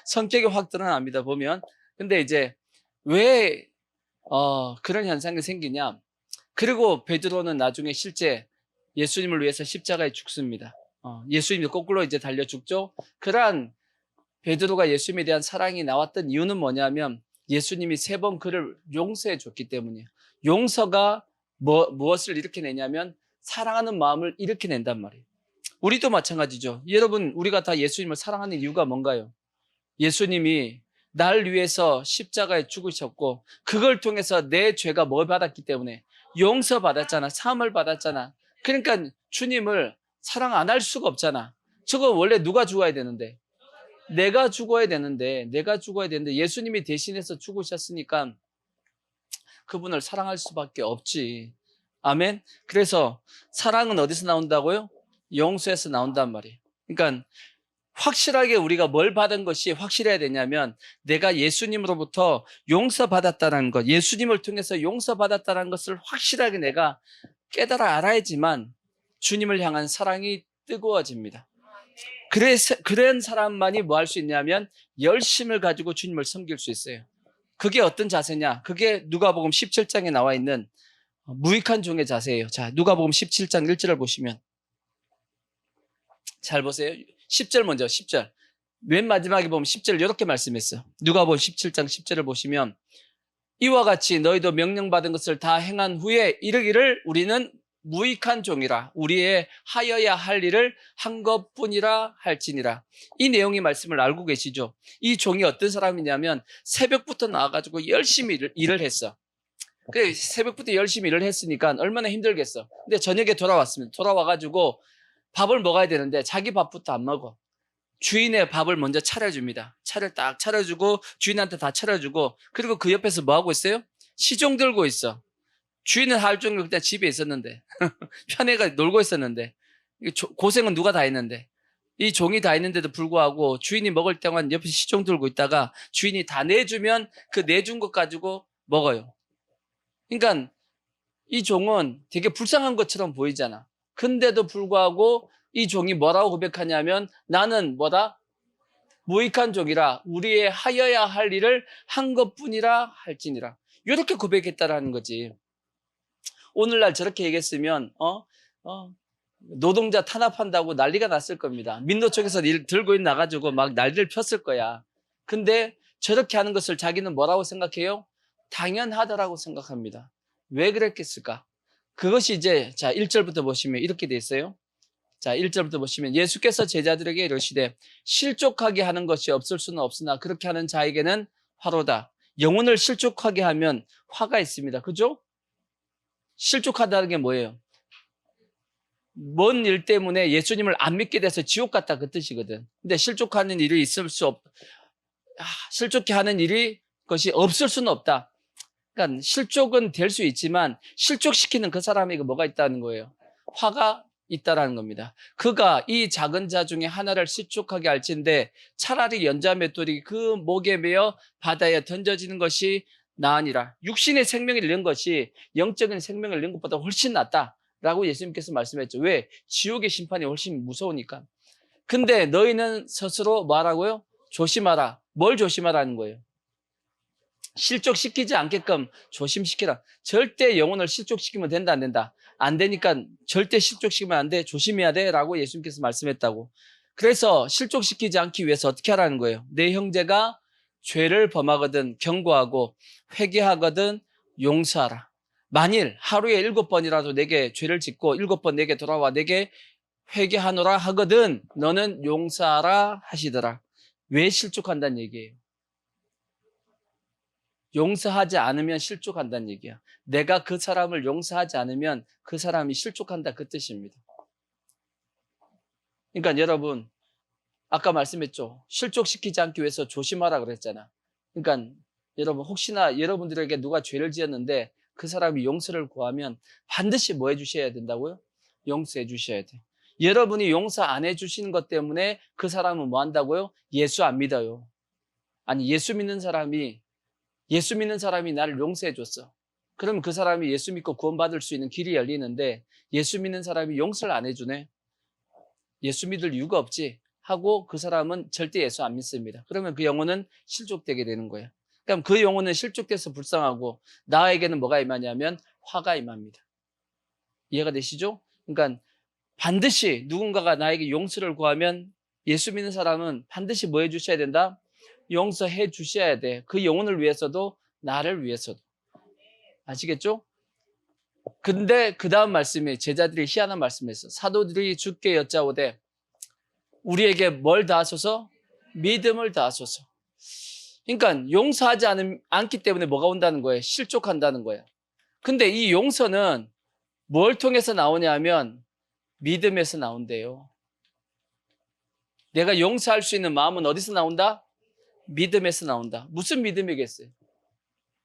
성격이 확 드러납니다. 보면. 근데 이제 왜 그런 현상이 생기냐? 그리고 베드로는 나중에 실제 예수님을 위해서 십자가에 죽습니다. 예수님이 거꾸로 이제 달려 죽죠. 그러한 베드로가 예수님에 대한 사랑이 나왔던 이유는 뭐냐면 예수님이 3번 그를 용서해 줬기 때문이에요. 용서가 무엇을 일으켜내냐면 사랑하는 마음을 일으켜낸단 말이에요. 우리도 마찬가지죠. 여러분, 우리가 다 예수님을 사랑하는 이유가 뭔가요? 예수님이 날 위해서 십자가에 죽으셨고 그걸 통해서 내 죄가 뭘 받았기 때문에 용서받았잖아. 사함을 받았잖아. 그러니까 주님을 사랑 안 할 수가 없잖아. 저거 원래 누가 죽어야 되는데? 내가 죽어야 되는데 예수님이 대신해서 죽으셨으니까 그분을 사랑할 수밖에 없지. 아멘. 그래서 사랑은 어디서 나온다고요? 용서에서 나온단 말이에요. 그러니까 확실하게 우리가 뭘 받은 것이 확실해야 되냐면 내가 예수님으로부터 용서받았다는 것, 예수님을 통해서 용서받았다는 것을 확실하게 내가 깨달아 알아야지만 주님을 향한 사랑이 뜨거워집니다. 그런 사람만이 뭐 할 수 있냐면 열심을 가지고 주님을 섬길 수 있어요. 그게 어떤 자세냐? 그게 누가복음 17장에 나와 있는 무익한 종의 자세예요. 자, 누가복음 17장 1절을 보시면 잘 보세요. 10절 먼저, 10절. 맨 마지막에 보면 10절 이렇게 말씀했어요. 누가복음 17장 10절을 보시면 이와 같이 너희도 명령받은 것을 다 행한 후에 이르기를 우리는 무익한 종이라 우리의 하여야 할 일을 한 것뿐이라 할지니라. 이 내용의 말씀을 알고 계시죠? 이 종이 어떤 사람이냐면 새벽부터 나와가지고 열심히 일을 했어. 그래, 새벽부터 열심히 일을 했으니까 얼마나 힘들겠어. 근데 저녁에 돌아와가지고 밥을 먹어야 되는데 자기 밥부터 안 먹어. 주인의 밥을 먼저 차려줍니다. 차를 딱 차려주고 주인한테 다 차려주고 그리고 그 옆에서 뭐 하고 있어요? 시종 들고 있어. 주인은 하루 종일 그냥 집에 있었는데 편해가 놀고 있었는데 고생은 누가 다 했는데 이 종이 다 했는데도 불구하고 주인이 먹을 동안 옆에 시종 들고 있다가 주인이 다 내주면 그 내준 것 가지고 먹어요. 그러니까 이 종은 되게 불쌍한 것처럼 보이잖아. 근데도 불구하고 이 종이 뭐라고 고백하냐면 나는 뭐다? 무익한 종이라 우리의 하여야 할 일을 한 것뿐이라 할지니라. 이렇게 고백했다라는 거지. 오늘날 저렇게 얘기했으면 노동자 탄압한다고 난리가 났을 겁니다. 민노총에서 일 들고 나가지고 막 난리를 폈을 거야. 근데 저렇게 하는 것을 자기는 뭐라고 생각해요? 당연하다라고 생각합니다. 왜 그랬겠을까? 그것이 이제 자 1절부터 보시면 이렇게 돼 있어요. 자 1절부터 보시면 예수께서 제자들에게 이르시되 실족하게 하는 것이 없을 수는 없으나 그렇게 하는 자에게는 화로다. 영혼을 실족하게 하면 화가 있습니다. 그죠? 실족하다는 게 뭐예요? 뭔 일 때문에 예수님을 안 믿게 돼서 지옥 갔다 그 뜻이거든. 근데 실족하는 일이 실족해 하는 일이 것이 없을 수는 없다. 그러니까 실족은 될 수 있지만 실족시키는 그 사람에게 뭐가 있다는 거예요? 화가 있다라는 겁니다. 그가 이 작은 자 중에 하나를 실족하게 할진대 차라리 연자맷돌이 그 목에 매어 바다에 던져지는 것이 나으니라. 육신의 생명을 잃는 것이 영적인 생명을 잃는 것보다 훨씬 낫다라고 예수님께서 말씀했죠. 왜? 지옥의 심판이 훨씬 무서우니까. 근데 너희는 스스로 뭐하라고요? 조심하라. 뭘 조심하라는 거예요? 실족시키지 않게끔 조심시키라. 절대 영혼을 실족시키면 된다, 안 된다? 안 되니까 절대 실족시키면 안 돼. 조심해야 돼. 라고 예수님께서 말씀했다고. 그래서 실족시키지 않기 위해서 어떻게 하라는 거예요? 내 형제가 죄를 범하거든 경고하고 회개하거든 용서하라. 만일 하루에 7번이라도 내게 죄를 짓고 7번 내게 돌아와 내게 회개하노라 하거든 너는 용서하라 하시더라. 왜 실족한다는 얘기예요? 용서하지 않으면 실족한다는 얘기야. 내가 그 사람을 용서하지 않으면 그 사람이 실족한다 그 뜻입니다. 그러니까 여러분 아까 말씀했죠. 실족시키지 않기 위해서 조심하라 그랬잖아. 그러니까 여러분 혹시나 여러분들에게 누가 죄를 지었는데 그 사람이 용서를 구하면 반드시 뭐 해주셔야 된다고요? 용서해 주셔야 돼요. 여러분이 용서 안 해주시는 것 때문에 그 사람은 뭐 한다고요? 예수 안 믿어요. 아니 예수 믿는 사람이 나를 용서해 줬어. 그러면 그 사람이 예수 믿고 구원받을 수 있는 길이 열리는데 예수 믿는 사람이 용서를 안 해주네. 예수 믿을 이유가 없지 하고 그 사람은 절대 예수 안 믿습니다. 그러면 그 영혼은 실족되게 되는 거예요. 그럼 그 영혼은 실족돼서 불쌍하고 나에게는 뭐가 임하냐면 화가 임합니다. 이해가 되시죠? 그러니까 반드시 누군가가 나에게 용서를 구하면 예수 믿는 사람은 반드시 뭐 해주셔야 된다? 용서해 주셔야 돼. 그 영혼을 위해서도 나를 위해서도. 아시겠죠? 근데 그 다음 말씀이 제자들이 희한한 말씀이었어. 사도들이 주께 여짜오되 우리에게 뭘 다하소서? 믿음을 다하소서. 그러니까 용서하지 않기 때문에 뭐가 온다는 거예요? 실족한다는 거예요. 근데 이 용서는 뭘 통해서 나오냐 하면 믿음에서 나온대요. 내가 용서할 수 있는 마음은 어디서 나온다? 믿음에서 나온다. 무슨 믿음이겠어요?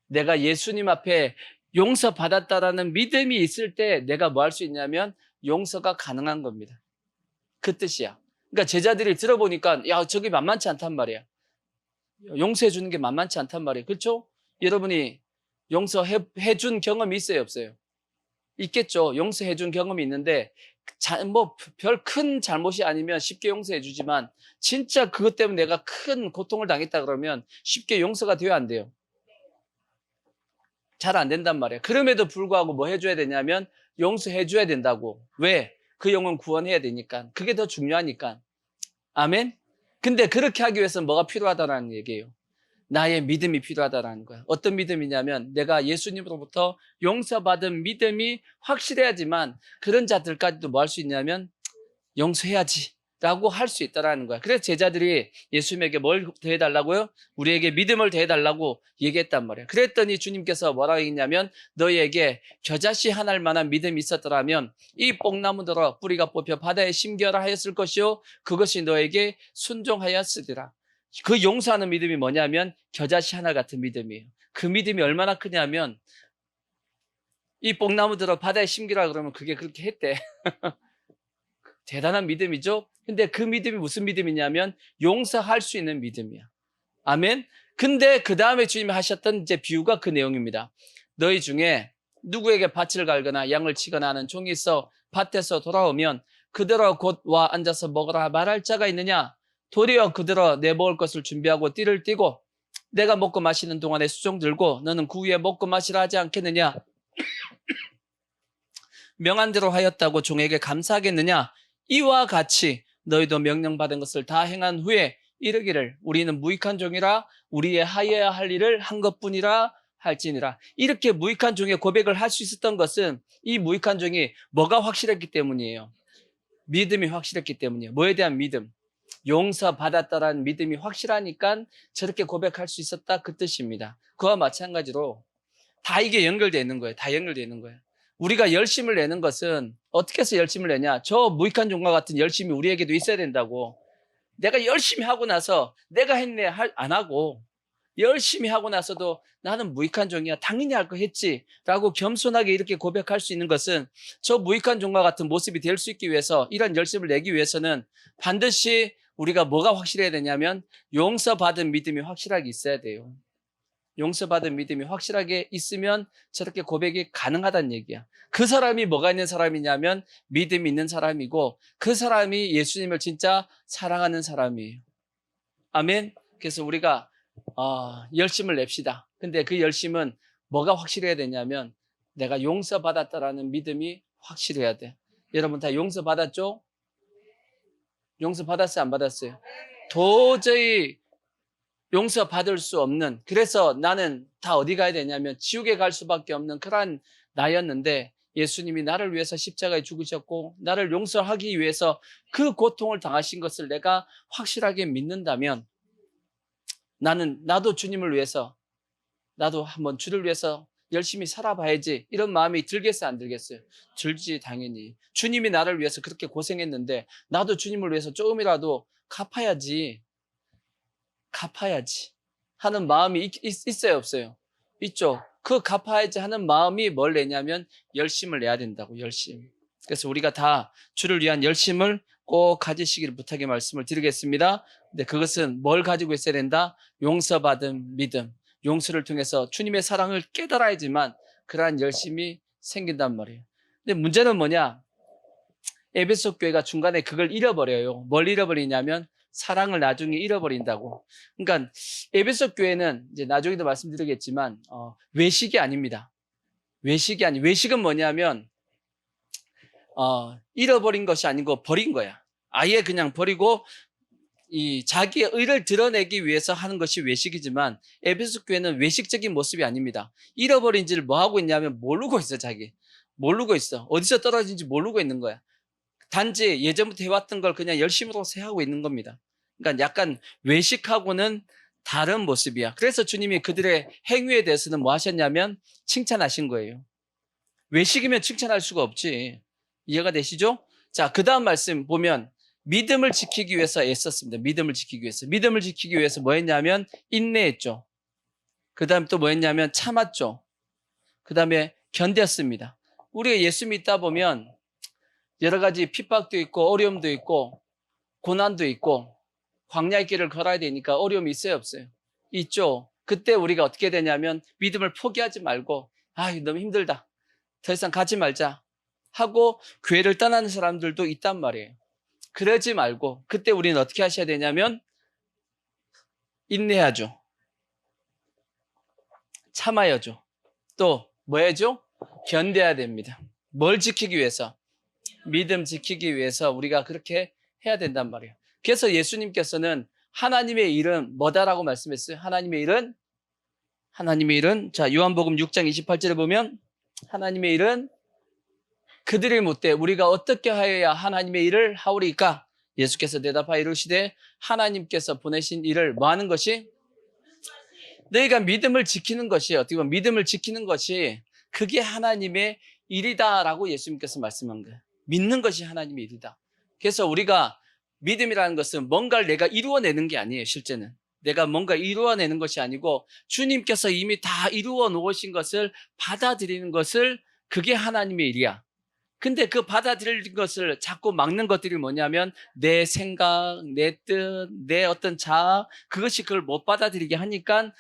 내가 예수님 앞에 용서받았다라는 믿음이 있을 때 내가 뭐 할 수 있냐면 용서가 가능한 겁니다. 그 뜻이야. 그러니까 제자들이 들어보니까 야, 저게 만만치 않단 말이야. 용서해 주는 게 만만치 않단 말이에요. 그렇죠? 여러분이 용서해 준 경험이 있어요, 없어요? 있겠죠. 용서해 준 경험이 있는데 뭐 별 큰 잘못이 아니면 쉽게 용서해 주지만 진짜 그것 때문에 내가 큰 고통을 당했다 그러면 쉽게 용서가 돼요, 안 돼요? 잘 안 된단 말이에요. 그럼에도 불구하고 뭐 해줘야 되냐면 용서해 줘야 된다고. 왜? 그 영혼 구원해야 되니까. 그게 더 중요하니까. 아멘? 근데 그렇게 하기 위해서는 뭐가 필요하다는 얘기예요. 나의 믿음이 필요하다는 거야. 어떤 믿음이냐면 내가 예수님으로부터 용서받은 믿음이 확실해야지만 그런 자들까지도 뭐 할 수 있냐면 용서해야지 라고 할 수 있다는 거야. 그래서 제자들이 예수님에게 뭘 더해달라고요? 우리에게 믿음을 더해달라고 얘기했단 말이에요. 그랬더니 주님께서 뭐라고 했냐면 너희에게 겨자씨 하나일 만한 믿음이 있었더라면 이 뽕나무들어 뿌리가 뽑혀 바다에 심겨라 하였을 것이요 그것이 너에게 순종하였으리라. 그 용서하는 믿음이 뭐냐면 겨자씨 하나 같은 믿음이에요. 그 믿음이 얼마나 크냐면 이 뽕나무들어 바다에 심기라 그러면 그게 그렇게 했대. 대단한 믿음이죠. 근데 그 믿음이 무슨 믿음이냐면 용서할 수 있는 믿음이야. 아멘. 근데 그 다음에 주님이 하셨던 이제 비유가 그 내용입니다. 너희 중에 누구에게 밭을 갈거나 양을 치거나 하는 종이 있어 밭에서 돌아오면 그대로 곧 와 앉아서 먹으라 말할 자가 있느냐? 도리어 그대로 내 먹을 것을 준비하고 띠를 띠고 내가 먹고 마시는 동안에 수종 들고 너는 그 위에 먹고 마시라 하지 않겠느냐? 명한 대로 하였다고 종에게 감사하겠느냐? 이와 같이 너희도 명령받은 것을 다 행한 후에 이르기를 우리는 무익한 종이라 우리의 하여야 할 일을 한 것뿐이라 할지니라. 이렇게 무익한 종의 고백을 할 수 있었던 것은 이 무익한 종이 뭐가 확실했기 때문이에요. 믿음이 확실했기 때문이에요. 뭐에 대한 믿음? 용서받았다라는 믿음이 확실하니까 저렇게 고백할 수 있었다 그 뜻입니다. 그와 마찬가지로 다 이게 연결되어 있는 거예요. 다 연결되어 있는 거예요. 우리가 열심을 내는 것은 어떻게 해서 열심을 내냐? 저 무익한 종과 같은 열심이 우리에게도 있어야 된다고. 내가 열심히 하고 나서 내가 했네 안 하고 열심히 하고 나서도 나는 무익한 종이야. 당연히 할 거 했지 라고 겸손하게 이렇게 고백할 수 있는 것은 저 무익한 종과 같은 모습이 될 수 있기 위해서 이런 열심을 내기 위해서는 반드시 우리가 뭐가 확실해야 되냐면 용서받은 믿음이 확실하게 있어야 돼요. 용서받은 믿음이 확실하게 있으면 저렇게 고백이 가능하다는 얘기야. 그 사람이 뭐가 있는 사람이냐면 믿음이 있는 사람이고 그 사람이 예수님을 진짜 사랑하는 사람이에요. 아멘. 그래서 우리가 열심을 냅시다. 근데 그 열심은 뭐가 확실해야 되냐면 내가 용서받았다라는 믿음이 확실해야 돼. 여러분 다 용서받았죠? 용서받았어요? 안 받았어요? 도저히 용서받을 수 없는, 그래서 나는 다 어디 가야 되냐면 지옥에 갈 수밖에 없는 그러한 나였는데 예수님이 나를 위해서 십자가에 죽으셨고 나를 용서하기 위해서 그 고통을 당하신 것을 내가 확실하게 믿는다면 나도 주님을 위해서 나도 한번 주를 위해서 열심히 살아봐야지 이런 마음이 들겠어요, 안 들겠어요? 들지 당연히. 주님이 나를 위해서 그렇게 고생했는데 나도 주님을 위해서 조금이라도 갚아야지 하는 마음이 있어요, 없어요? 있죠. 그 갚아야지 하는 마음이 뭘 내냐면 열심을 내야 된다고, 열심. 그래서 우리가 다 주를 위한 열심을 꼭 가지시기를 부탁의 말씀을 드리겠습니다. 근데 그것은 뭘 가지고 있어야 된다? 용서받은 믿음. 용서를 통해서 주님의 사랑을 깨달아야지만 그러한 열심이 생긴단 말이에요. 근데 문제는 뭐냐? 에베소 교회가 중간에 그걸 잃어버려요. 뭘 잃어버리냐면 사랑을 나중에 잃어버린다고. 그러니까 에베소 교회는 이제 나중에도 말씀드리겠지만 외식이 아닙니다. 외식은 뭐냐면 잃어버린 것이 아니고 버린 거야. 아예 그냥 버리고 이 자기의 의를 드러내기 위해서 하는 것이 외식이지만 에베소 교회는 외식적인 모습이 아닙니다. 잃어버린지를 뭐 하고 있냐면 모르고 있어. 자기 모르고 있어. 어디서 떨어진지 모르고 있는 거야. 단지 예전부터 해왔던 걸 그냥 열심으로 해하고 있는 겁니다. 그러니까 약간 외식하고는 다른 모습이야. 그래서 주님이 그들의 행위에 대해서는 뭐 하셨냐면 칭찬하신 거예요. 외식이면 칭찬할 수가 없지. 이해가 되시죠? 자, 그 다음 말씀 보면 믿음을 지키기 위해서 애썼습니다. 믿음을 지키기 위해서 뭐 했냐면 인내했죠. 그 다음에 또 뭐 했냐면 참았죠. 그 다음에 견뎠습니다. 우리가 예수 믿다 보면 여러 가지 핍박도 있고 어려움도 있고 고난도 있고 광야의 길을 걸어야 되니까 어려움이 있어요, 없어요? 있죠. 그때 우리가 어떻게 되냐면 믿음을 포기하지 말고 너무 힘들다. 더 이상 가지 말자 하고 교회를 떠나는 사람들도 있단 말이에요. 그러지 말고 그때 우리는 어떻게 하셔야 되냐면 인내하죠. 참아야죠. 또 뭐 해야죠? 견뎌야 됩니다. 뭘 지키기 위해서? 믿음 지키기 위해서 우리가 그렇게 해야 된단 말이에요. 그래서 예수님께서는 하나님의 일은 뭐다라고 말씀했어요? 하나님의 일은 자, 요한복음 6장 28절에 보면 하나님의 일은 그들이 묻되 우리가 어떻게 하여야 하나님의 일을 하오리까? 예수께서 대답하여 이르시되 하나님께서 보내신 일을 뭐 하는 것이? 너희가 믿음을 지키는 것이 어떻게 보면 믿음을 지키는 것이 그게 하나님의 일이다라고 예수님께서 말씀한 거예요. 믿는 것이 하나님의 일이다. 그래서 우리가 믿음이라는 것은 뭔가를 내가 이루어내는 게 아니에요. 실제는 내가 뭔가 이루어내는 것이 아니고 주님께서 이미 다 이루어 놓으신 것을 받아들이는 것을 그게 하나님의 일이야. 근데 그 받아들일 것을 자꾸 막는 것들이 뭐냐면 내 생각, 내 뜻, 내 어떤 자아, 그것이 그걸 못 받아들이게 하니까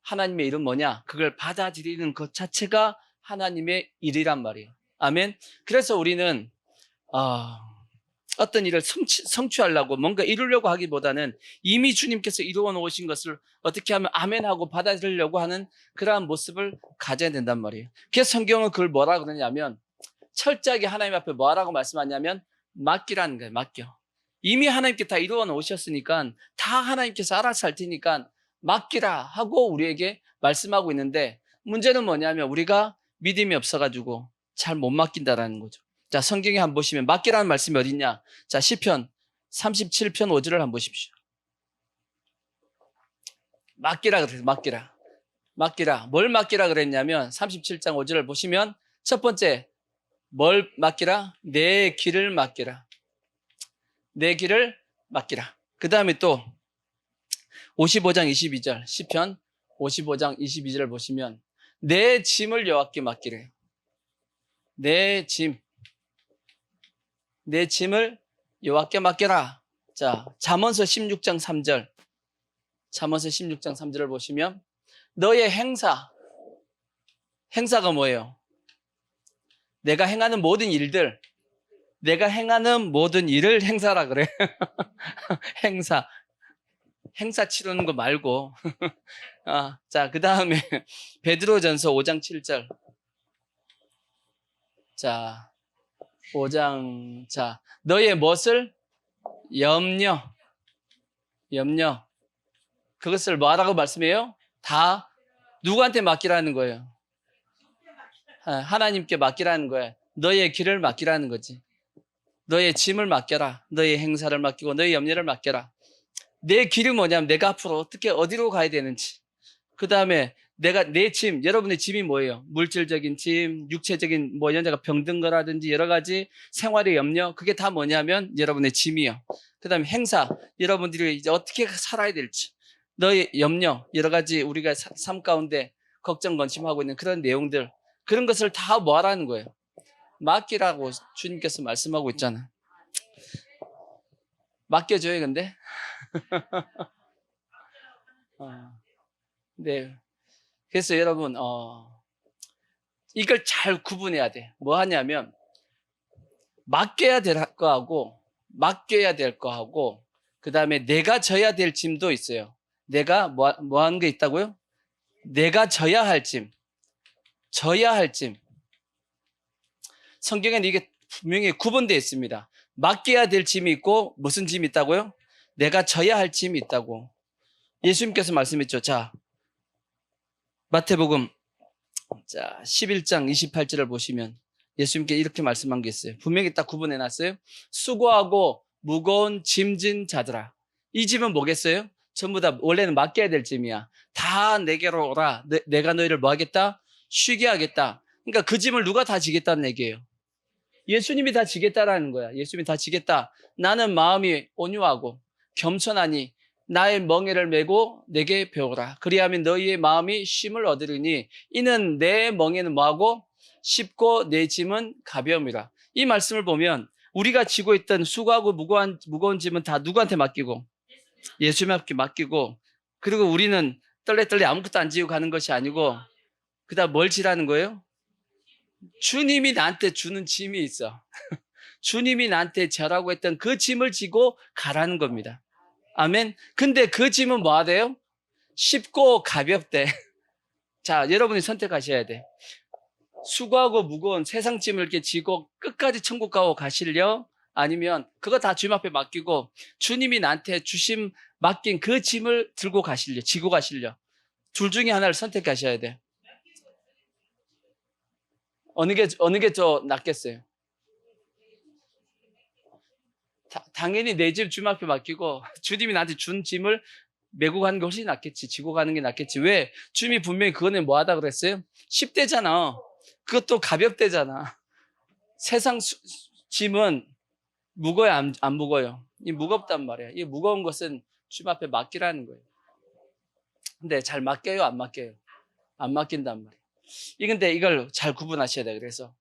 하나님의 일은 뭐냐? 그걸 받아들이는 것 자체가 하나님의 일이란 말이에요. 아멘. 그래서 우리는 어떤 일을 성취하려고 뭔가 이루려고 하기보다는 이미 주님께서 이루어 놓으신 것을 어떻게 하면 아멘하고 받아들이려고 하는 그러한 모습을 가져야 된단 말이에요. 그래서 성경은 그걸 뭐라 그러냐면 철저하게 하나님 앞에 뭐라고 말씀하냐면 맡기라는 거예요. 맡겨. 이미 하나님께 다 이루어 놓으셨으니까 다 하나님께서 알아서 할 테니까 맡기라 하고 우리에게 말씀하고 있는데 문제는 뭐냐면 우리가 믿음이 없어가지고 잘 못 맡긴다라는 거죠. 자, 성경에 한번 보시면 맡기라는 말씀이 어딨냐? 자, 시편 37편 5절을 한번 보십시오. 맡기라 그래서 맡기라. 뭘 맡기라 그랬냐면 37장 5절을 보시면 첫 번째 뭘 맡기라? 내 길을 맡기라. 내 길을 맡기라. 그 다음에 또 55장 22절 시편 55장 22절을 보시면 내 짐을 여호와께 맡기래요. 내 짐을 여호와께 맡겨라. 자, 잠언서 16장 3절을 보시면 너의 행사가 뭐예요? 내가 행하는 모든 일을 행사라 그래. 행사 치르는 거 말고. 자, 그 다음에 베드로전서 5장 7절. 자, 5장. 자, 너의 무엇을? 염려. 그것을 뭐라고 말씀해요? 다 누구한테 맡기라는 거예요? 하나님께 맡기라는 거예요. 너의 길을 맡기라는 거지. 너의 짐을 맡겨라. 너의 행사를 맡기고 너의 염려를 맡겨라. 내 길이 뭐냐면 내가 앞으로 어디로 가야 되는지. 그 다음에 내 짐, 여러분의 짐이 뭐예요? 물질적인 짐, 육체적인 연자가 병든 거라든지 여러 가지 생활의 염려, 그게 다 뭐냐면 여러분의 짐이요. 그 다음에 행사, 여러분들이 이제 어떻게 살아야 될지. 너의 염려, 여러 가지 우리가 삶 가운데 걱정, 건심하고 있는 그런 내용들, 그런 것을 다 뭐하라는 거예요? 맡기라고 주님께서 말씀하고 있잖아. 맡겨줘요, 근데? 네. 그래서 여러분, 이걸 잘 구분해야 돼. 뭐 하냐면, 맡겨야 될 거하고, 그 다음에 내가 져야 될 짐도 있어요. 내가 뭐 하는 게 있다고요? 내가 져야 할 짐. 져야 할 짐. 성경에는 이게 분명히 구분되어 있습니다. 맡겨야 될 짐이 있고 무슨 짐이 있다고요? 내가 져야 할 짐이 있다고. 예수님께서 말씀했죠. 자, 마태복음 11장 28절을 보시면 예수님께 이렇게 말씀한 게 있어요. 분명히 딱 구분해 놨어요. 수고하고 무거운 짐진 자들아. 이 짐은 뭐겠어요? 전부 다 원래는 맡겨야 될 짐이야. 다 내게로 오라. 내가 너희를 뭐 하겠다? 쉬게 하겠다. 그러니까 그 짐을 누가 다 지겠다는 얘기예요. 예수님이 다 지겠다라는 거야. 예수님이 다 지겠다. 나는 마음이 온유하고 겸손하니 나의 멍에를 메고 내게 배우라. 그리하면 너희의 마음이 쉼을 얻으리니 이는 내 멍에는 뭐하고 쉽고 내 짐은 가벼움이라. 이 말씀을 보면 우리가 지고 있던 수고하고 무거운 짐은 다 누구한테 맡기고? 예수님께 맡기고, 그리고 우리는 떨레떨레 아무것도 안 지고 가는 것이 아니고 그다음 뭘 지라는 거예요? 주님이 나한테 주는 짐이 있어. 주님이 나한테 저라고 했던 그 짐을 지고 가라는 겁니다. 아멘. 근데 그 짐은 뭐 하대요? 쉽고 가볍대. 자, 여러분이 선택하셔야 돼. 수고하고 무거운 세상 짐을 이렇게 지고 끝까지 천국 가고 가실려? 아니면 그거 다 주님 앞에 맡기고 주님이 나한테 맡긴 그 짐을 들고 가실려? 지고 가실려? 둘 중에 하나를 선택하셔야 돼. 어느 게 더 낫겠어요? 당연히 내 짐 주님 앞에 맡기고 주님이 나한테 준 짐을 메고 가는 게 훨씬 낫겠지. 지고 가는 게 낫겠지. 왜? 주님이 분명히 그거는 뭐 하다 그랬어요? 10대잖아. 그것도 가볍대잖아. 세상 짐은 무거워요, 안 무거워요? 이 무겁단 말이야. 이 무거운 것은 주님 앞에 맡기라는 거예요. 근데 잘 맡겨요, 안 맡겨요? 안 맡긴단 말이에요. 근데 이걸 잘 구분하셔야 돼요. 그래서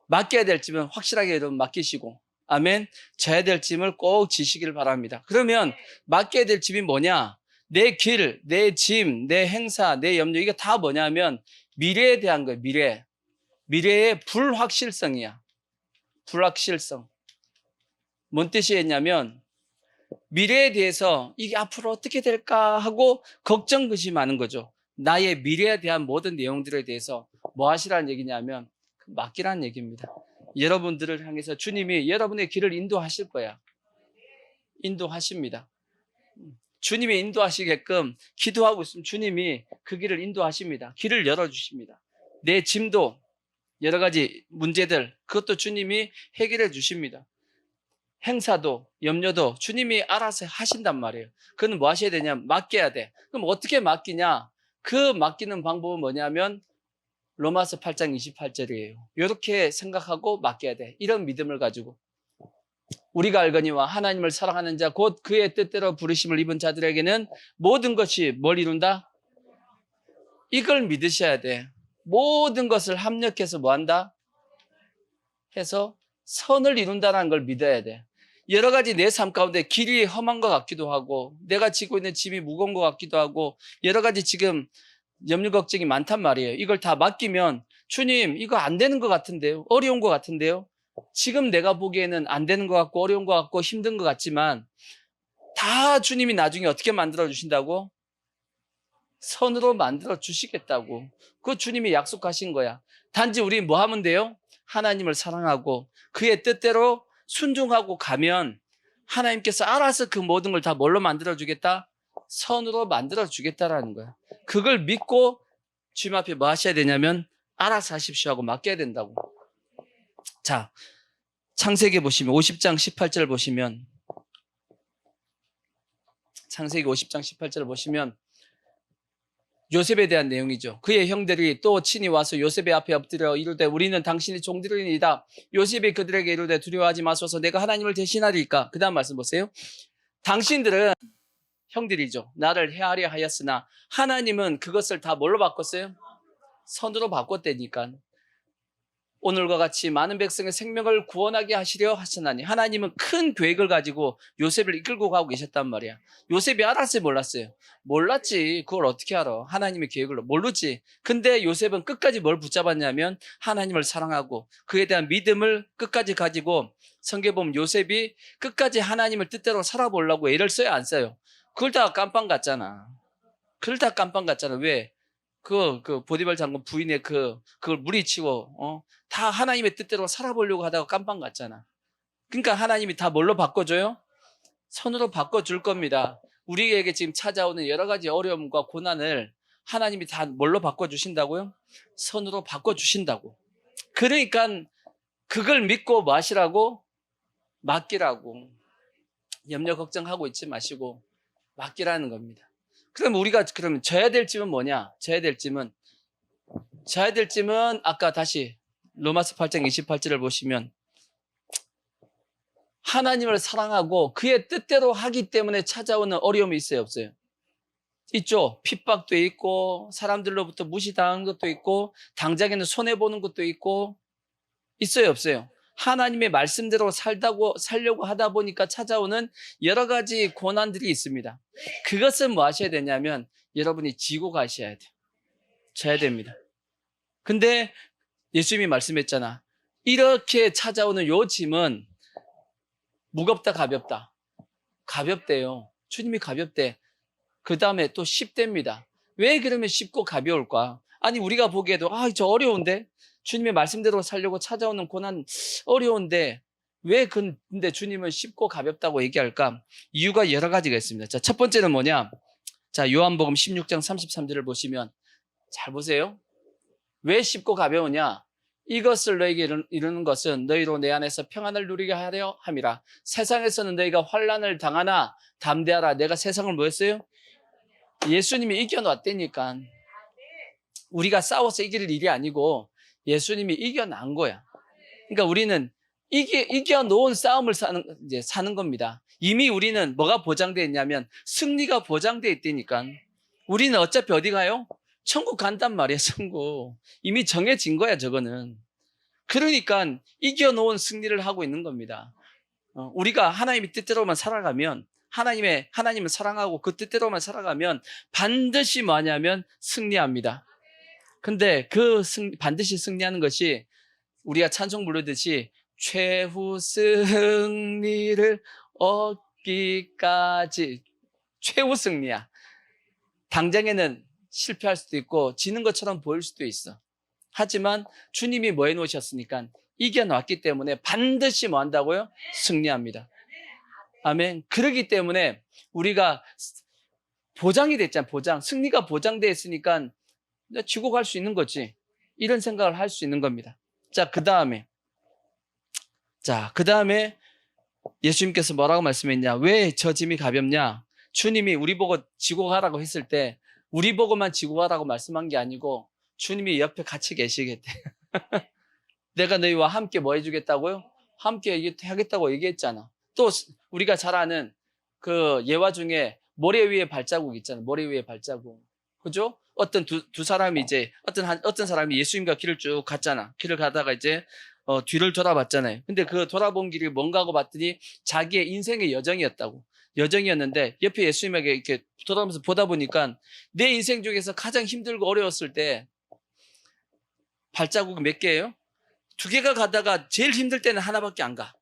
맡겨야 될 짐은 확실하게 여러분 맡기시고, 아멘. 져야 될 짐을 꼭 지시길 바랍니다. 그러면 맡겨야 될 짐이 뭐냐? 내 길, 내 짐, 내 행사, 내 염려, 이게 다 뭐냐면 미래에 대한 거예요. 미래의 불확실성이야. 불확실성. 뭔 뜻이겠냐면 미래에 대해서 이게 앞으로 어떻게 될까 하고 걱정, 의심 많은 거죠. 나의 미래에 대한 모든 내용들에 대해서 뭐 하시라는 얘기냐면 맡기라는 얘기입니다. 여러분들을 향해서 주님이 여러분의 길을 인도하실 거야. 인도하십니다. 주님이 인도하시게끔 기도하고 있으면 주님이 그 길을 인도하십니다. 길을 열어주십니다. 내 짐도 여러 가지 문제들, 그것도 주님이 해결해 주십니다. 행사도 염려도 주님이 알아서 하신단 말이에요. 그건 뭐 하셔야 되냐? 맡겨야 돼. 그럼 어떻게 맡기냐? 그 맡기는 방법은 뭐냐면 로마서 8장 28절이에요. 이렇게 생각하고 맡겨야 돼. 이런 믿음을 가지고 우리가 알거니와 하나님을 사랑하는 자 곧 그의 뜻대로 부르심을 입은 자들에게는 모든 것이 뭘 이룬다? 이걸 믿으셔야 돼. 모든 것을 합력해서 뭐 한다? 해서 선을 이룬다는 걸 믿어야 돼. 여러 가지 내 삶 가운데 길이 험한 것 같기도 하고 내가 지고 있는 짐이 무거운 것 같기도 하고 여러 가지 지금 염려 걱정이 많단 말이에요. 이걸 다 맡기면 주님 이거 안 되는 것 같은데요. 어려운 것 같은데요. 지금 내가 보기에는 안 되는 것 같고 어려운 것 같고 힘든 것 같지만 다 주님이 나중에 어떻게 만들어 주신다고? 선으로 만들어 주시겠다고. 그 주님이 약속하신 거야. 단지 우리 뭐 하면 돼요? 하나님을 사랑하고 그의 뜻대로 순종하고 가면 하나님께서 알아서 그 모든 걸 다 뭘로 만들어 주겠다? 선으로 만들어 주겠다라는 거야. 그걸 믿고 주님 앞에 뭐 하셔야 되냐면 알아서 하십시오 하고 맡겨야 된다고. 자, 창세기 보시면 50장 18절 보시면 창세기 50장 18절 보시면 요셉에 대한 내용이죠. 그의 형들이 또 친히 와서 요셉의 앞에 엎드려 이르되 우리는 당신의 종들이니이다. 요셉이 그들에게 이르되 두려워하지 마소서 내가 하나님을 대신하리이까. 그 다음 말씀 보세요. 당신들은 형들이죠. 나를 해하려 하였으나 하나님은 그것을 다 뭘로 바꿨어요? 선으로 바꿨다니까. 오늘과 같이 많은 백성의 생명을 구원하게 하시려 하셨나니. 하나님은 큰 계획을 가지고 요셉을 이끌고 가고 계셨단 말이야. 요셉이 알았어요, 몰랐어요? 몰랐지. 그걸 어떻게 알아? 하나님의 계획을 모르지. 근데 요셉은 끝까지 뭘 붙잡았냐면 하나님을 사랑하고 그에 대한 믿음을 끝까지 가지고, 성경에 보면 요셉이 끝까지 하나님을 뜻대로 살아보려고 애를 써요, 안 써요? 그걸 다 깜빵 갔잖아. 그걸 다 깜빵 갔잖아. 왜? 그 보디발 장군 부인의 그걸 무리치고 다 하나님의 뜻대로 살아보려고 하다가 깜빵 갔잖아. 그러니까 하나님이 다 뭘로 바꿔줘요? 선으로 바꿔줄 겁니다. 우리에게 지금 찾아오는 여러 가지 어려움과 고난을 하나님이 다 뭘로 바꿔주신다고요? 선으로 바꿔주신다고. 그러니까 그걸 믿고 뭐 하시라고? 맡기라고. 염려 걱정하고 있지 마시고 맡기라는 겁니다. 그럼 우리가 그러면 져야 될 짐은 뭐냐? 져야 될 짐은 아까 다시 로마서 8장 28절을 보시면 하나님을 사랑하고 그의 뜻대로 하기 때문에 찾아오는 어려움이 있어요, 없어요? 있죠. 핍박도 있고 사람들로부터 무시당하는 것도 있고 당장에는 손해보는 것도 있고 있어요, 없어요? 하나님의 말씀대로 살려고 하다 보니까 찾아오는 여러 가지 고난들이 있습니다. 그것은 뭐 하셔야 되냐면 여러분이 지고 가셔야 돼요. 져야 됩니다. 근데 예수님이 말씀했잖아. 이렇게 찾아오는 요 짐은 무겁다, 가볍다? 가볍대요. 주님이 가볍대. 그 다음에 또 쉽답니다. 왜 그러면 쉽고 가벼울까? 아니 우리가 보기에도 저 어려운데? 주님의 말씀대로 살려고 찾아오는 고난 어려운데 왜 근데 주님은 쉽고 가볍다고 얘기할까? 이유가 여러 가지가 있습니다. 자, 첫 번째는 뭐냐? 자, 요한복음 16장 33절을 보시면 잘 보세요. 왜 쉽고 가벼우냐? 이것을 너에게 이루는 것은 너희로 내 안에서 평안을 누리게 하려 함이라. 세상에서는 너희가 환난을 당하나 담대하라. 내가 세상을 뭐 했어요? 예수님이 이겨놨다니까. 우리가 싸워서 이길 일이 아니고 예수님이 이겨난 거야. 그러니까 우리는 이겨놓은 싸움을 사는 겁니다. 이미 우리는 뭐가 보장되어 있냐면 승리가 보장되어 있다니까. 우리는 어차피 어디 가요? 천국 간단 말이야, 천국. 이미 정해진 거야, 저거는. 그러니까 이겨놓은 승리를 하고 있는 겁니다. 우리가 하나님의 뜻대로만 살아가면, 하나님을 사랑하고 그 뜻대로만 살아가면 반드시 뭐냐면 승리합니다. 근데 반드시 승리하는 것이 우리가 찬송 부르듯이 최후 승리를 얻기까지 최후 승리야. 당장에는 실패할 수도 있고 지는 것처럼 보일 수도 있어. 하지만 주님이 뭐 해놓으셨으니까 이겨놨기 때문에 반드시 뭐 한다고요? 승리합니다. 아멘. 그러기 때문에 우리가 보장이 됐잖아. 승리가 보장되어 있으니까 지고 갈 수 있는 거지. 이런 생각을 할 수 있는 겁니다. 자, 그 다음에 예수님께서 뭐라고 말씀했냐? 왜 저 짐이 가볍냐? 주님이 우리 보고 지고 가라고 했을 때 우리 보고만 지고 가라고 말씀한 게 아니고 주님이 옆에 같이 계시겠대. 내가 너희와 함께 뭐 해주겠다고요? 함께 하겠다고 얘기했잖아. 또 우리가 잘 아는 그 예화 중에 모래 위에 발자국 있잖아. 모래 위에 발자국. 그죠? 어떤 두 사람이 이제 어떤 사람이 예수님과 길을 쭉 갔잖아. 길을 가다가 이제 뒤를 돌아봤잖아요. 근데 그 돌아본 길이 뭔가 하고 봤더니 자기의 인생의 여정이었는데 옆에 예수님에게 이렇게 돌아보면서 보다 보니까 내 인생 중에서 가장 힘들고 어려웠을 때 발자국 몇 개예요? 2개가 가다가 제일 힘들 때는 하나밖에 안 가.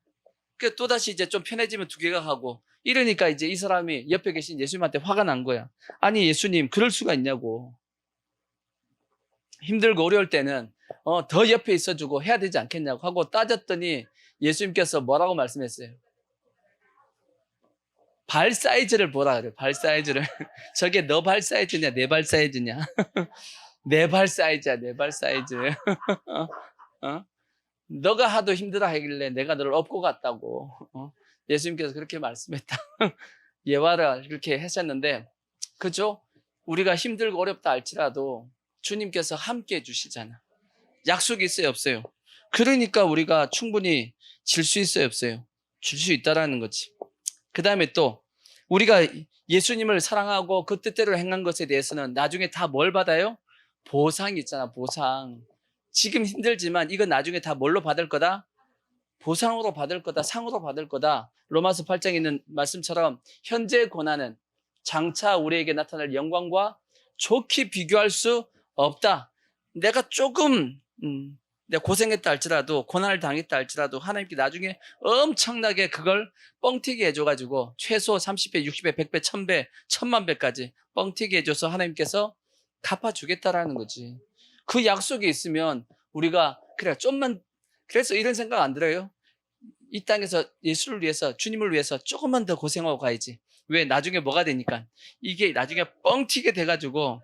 그 또다시 이제 좀 편해지면 2개가 가고 이러니까 이제 이 사람이 옆에 계신 예수님한테 화가 난 거야. 아니 예수님 그럴 수가 있냐고. 힘들고 어려울 때는 더 옆에 있어주고 해야 되지 않겠냐고 하고 따졌더니 예수님께서 뭐라고 말씀했어요? 발 사이즈를 보라 그래요. 발 사이즈를. 저게 너 발 사이즈냐 내 발 사이즈냐. 내 발 사이즈야 내 발 사이즈. 너가 하도 힘들어 하길래 내가 너를 업고 갔다고. 예수님께서 그렇게 말씀했다. 예화를 그렇게 하셨는데 그죠? 우리가 힘들고 어렵다 할지라도 주님께서 함께 해주시잖아. 약속이 있어요 없어요? 그러니까 우리가 충분히 질 수 있어요 없어요? 질 수 있다라는 거지. 그 다음에 또 우리가 예수님을 사랑하고 그 뜻대로 행한 것에 대해서는 나중에 다 뭘 받아요? 보상이 있잖아. 보상. 지금 힘들지만 이거 나중에 다 뭘로 받을 거다? 보상으로 받을 거다. 상으로 받을 거다. 로마서 8장에 있는 말씀처럼 현재의 고난은 장차 우리에게 나타날 영광과 좋게 비교할 수 없다. 내가 조금 내가 고생했다 할지라도 고난을 당했다 할지라도 하나님께 나중에 엄청나게 그걸 뻥튀기 해줘가지고 최소 30배, 60배, 100배, 1000배, 1000만배까지 뻥튀기 해줘서 하나님께서 갚아주겠다라는 거지. 그 약속이 있으면 우리가 그래 좀만, 그래서 이런 생각 안 들어요? 이 땅에서 예수를 위해서, 주님을 위해서 조금만 더 고생하고 가야지. 왜? 나중에 뭐가 되니까. 이게 나중에 뻥튀기 돼가지고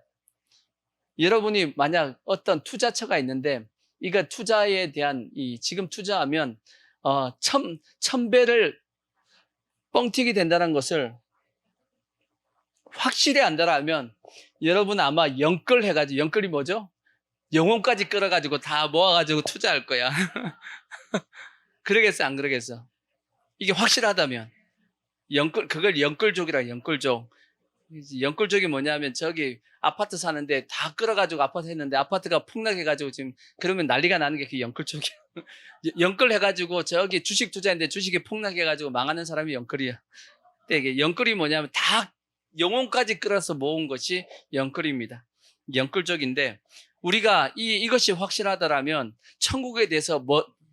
여러분이 만약 어떤 투자처가 있는데 이거 투자에 대한 지금 투자하면 1000배를 뻥튀기 된다는 것을 확실히 안다라면 여러분 아마 영끌 해가지고, 영끌이 뭐죠? 영혼까지 끌어가지고 다 모아가지고 투자할 거야. 그러겠어, 안 그러겠어? 이게 확실하다면. 그걸 영끌족이라, 영끌족. 영끌족이 뭐냐면 저기 아파트 사는데 다 끌어가지고 아파트 했는데 아파트가 폭락해가지고 지금 그러면 난리가 나는 게 그 영끌족이야. 영끌해가지고 저기 주식 투자했는데 주식이 폭락해가지고 망하는 사람이 영끌이야. 근데 이게 영끌이 뭐냐면 다 영혼까지 끌어서 모은 것이 영끌입니다. 영끌족인데 우리가 이것이 확실하더라면 천국에 대해서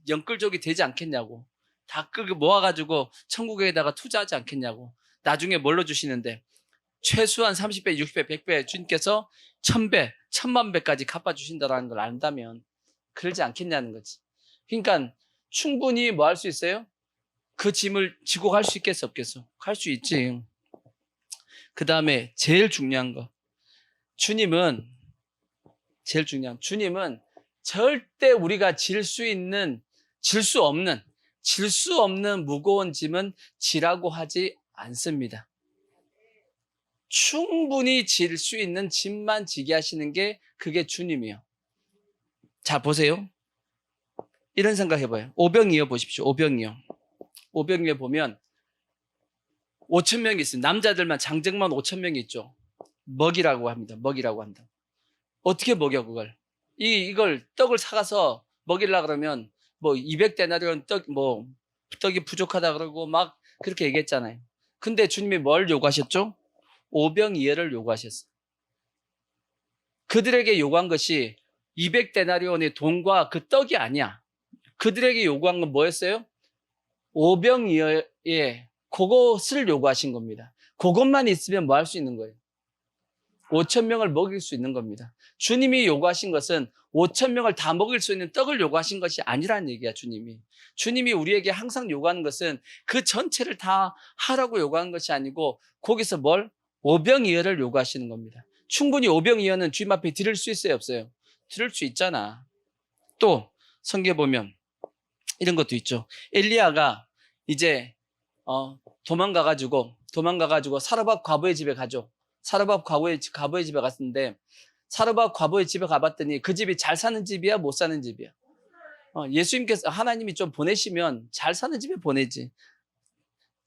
영끌족이 되지 않겠냐고. 다 끌고 모아가지고 천국에다가 투자하지 않겠냐고. 나중에 뭘로 주시는데 최소한 30배, 60배, 100배 주님께서 1000배, 1000만배까지 갚아주신다는 걸 안다면 그러지 않겠냐는 거지. 그러니까 충분히 뭐 할 수 있어요? 그 짐을 지고 갈 수 있겠어, 없겠어? 갈 수 있지. 그 다음에 제일 중요한 거. 주님은 절대 우리가 질 수 없는 무거운 짐은 지라고 하지 않습니다. 충분히 질 수 있는 짐만 지게 하시는 게 그게 주님이에요. 자, 보세요. 이런 생각 해봐요. 오병이어 보십시오. 오병이어 보면 5,000명이 있어요. 남자들만 장정만 5,000명이 있죠. 먹이라고 합니다. 어떻게 먹여 그걸? 이걸 떡을 사가서 먹이려고 그러면 뭐 200데나리온 떡이 부족하다 그러고 막 그렇게 얘기했잖아요. 근데 주님이 뭘 요구하셨죠? 오병이어를 요구하셨어요. 그들에게 요구한 것이 200데나리온의 돈과 그 떡이 아니야. 그들에게 요구한 건 뭐였어요? 오병이어의 그것을 요구하신 겁니다. 그것만 있으면 뭐 할 수 있는 거예요? 5,000명을 먹일 수 있는 겁니다. 주님이 요구하신 것은 5,000명을 다 먹일 수 있는 떡을 요구하신 것이 아니라는 얘기야, 주님이. 주님이 우리에게 항상 요구하는 것은 그 전체를 다 하라고 요구하는 것이 아니고 거기서 뭘? 오병이어를 요구하시는 겁니다. 충분히 오병이어는 주님 앞에 드릴 수 있어요, 없어요? 드릴 수 있잖아. 또 성경에 보면 이런 것도 있죠. 엘리야가 이제 도망가가지고 사르밧 과부의 집에 가죠. 사르밧 과부의 집에 갔는데 사르밧 과부의 집에 가봤더니 그 집이 잘 사는 집이야, 못 사는 집이야? 예수님께서 하나님이 좀 보내시면 잘 사는 집에 보내지.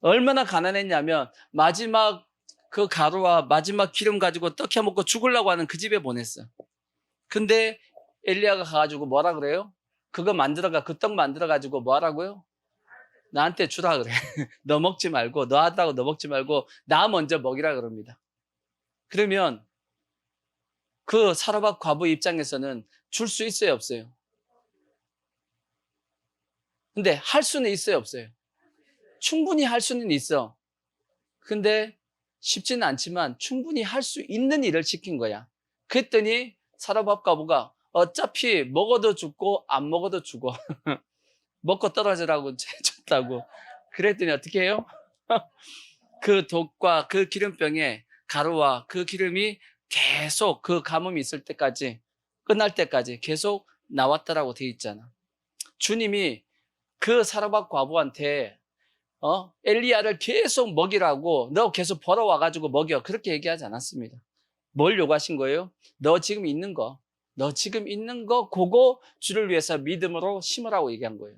얼마나 가난했냐면 마지막 그 가루와 마지막 기름 가지고 떡 해먹고 죽으려고 하는 그 집에 보냈어. 근데 엘리야가 가가지고 뭐라 그래요? 그 떡 만들어가지고 뭐 하라고요? 나한테 주라 그래. 너 먹지 말고, 너 하다고 너 먹지 말고 나 먼저 먹이라 그럽니다. 그러면 그 사르밧 과부 입장에서는 줄 수 있어요, 없어요? 근데 할 수는 있어요, 없어요? 충분히 할 수는 있어. 근데 쉽지는 않지만 충분히 할 수 있는 일을 시킨 거야. 그랬더니 사르밧 과부가 어차피 먹어도 죽고 안 먹어도 죽어. 먹고 떨어지라고 줬다고. 그랬더니 어떻게 해요? 그 독과 그 기름병에 가루와 그 기름이 계속 그 가뭄이 있을 때까지, 끝날 때까지 계속 나왔다라고 돼 있잖아. 주님이 그 사르밧 과부한테 엘리야를 계속 먹이라고, 너 계속 벌어와가지고 먹여, 그렇게 얘기하지 않았습니다. 뭘 요구하신 거예요? 너 지금 있는 거 그거 주를 위해서 믿음으로 심으라고 얘기한 거예요.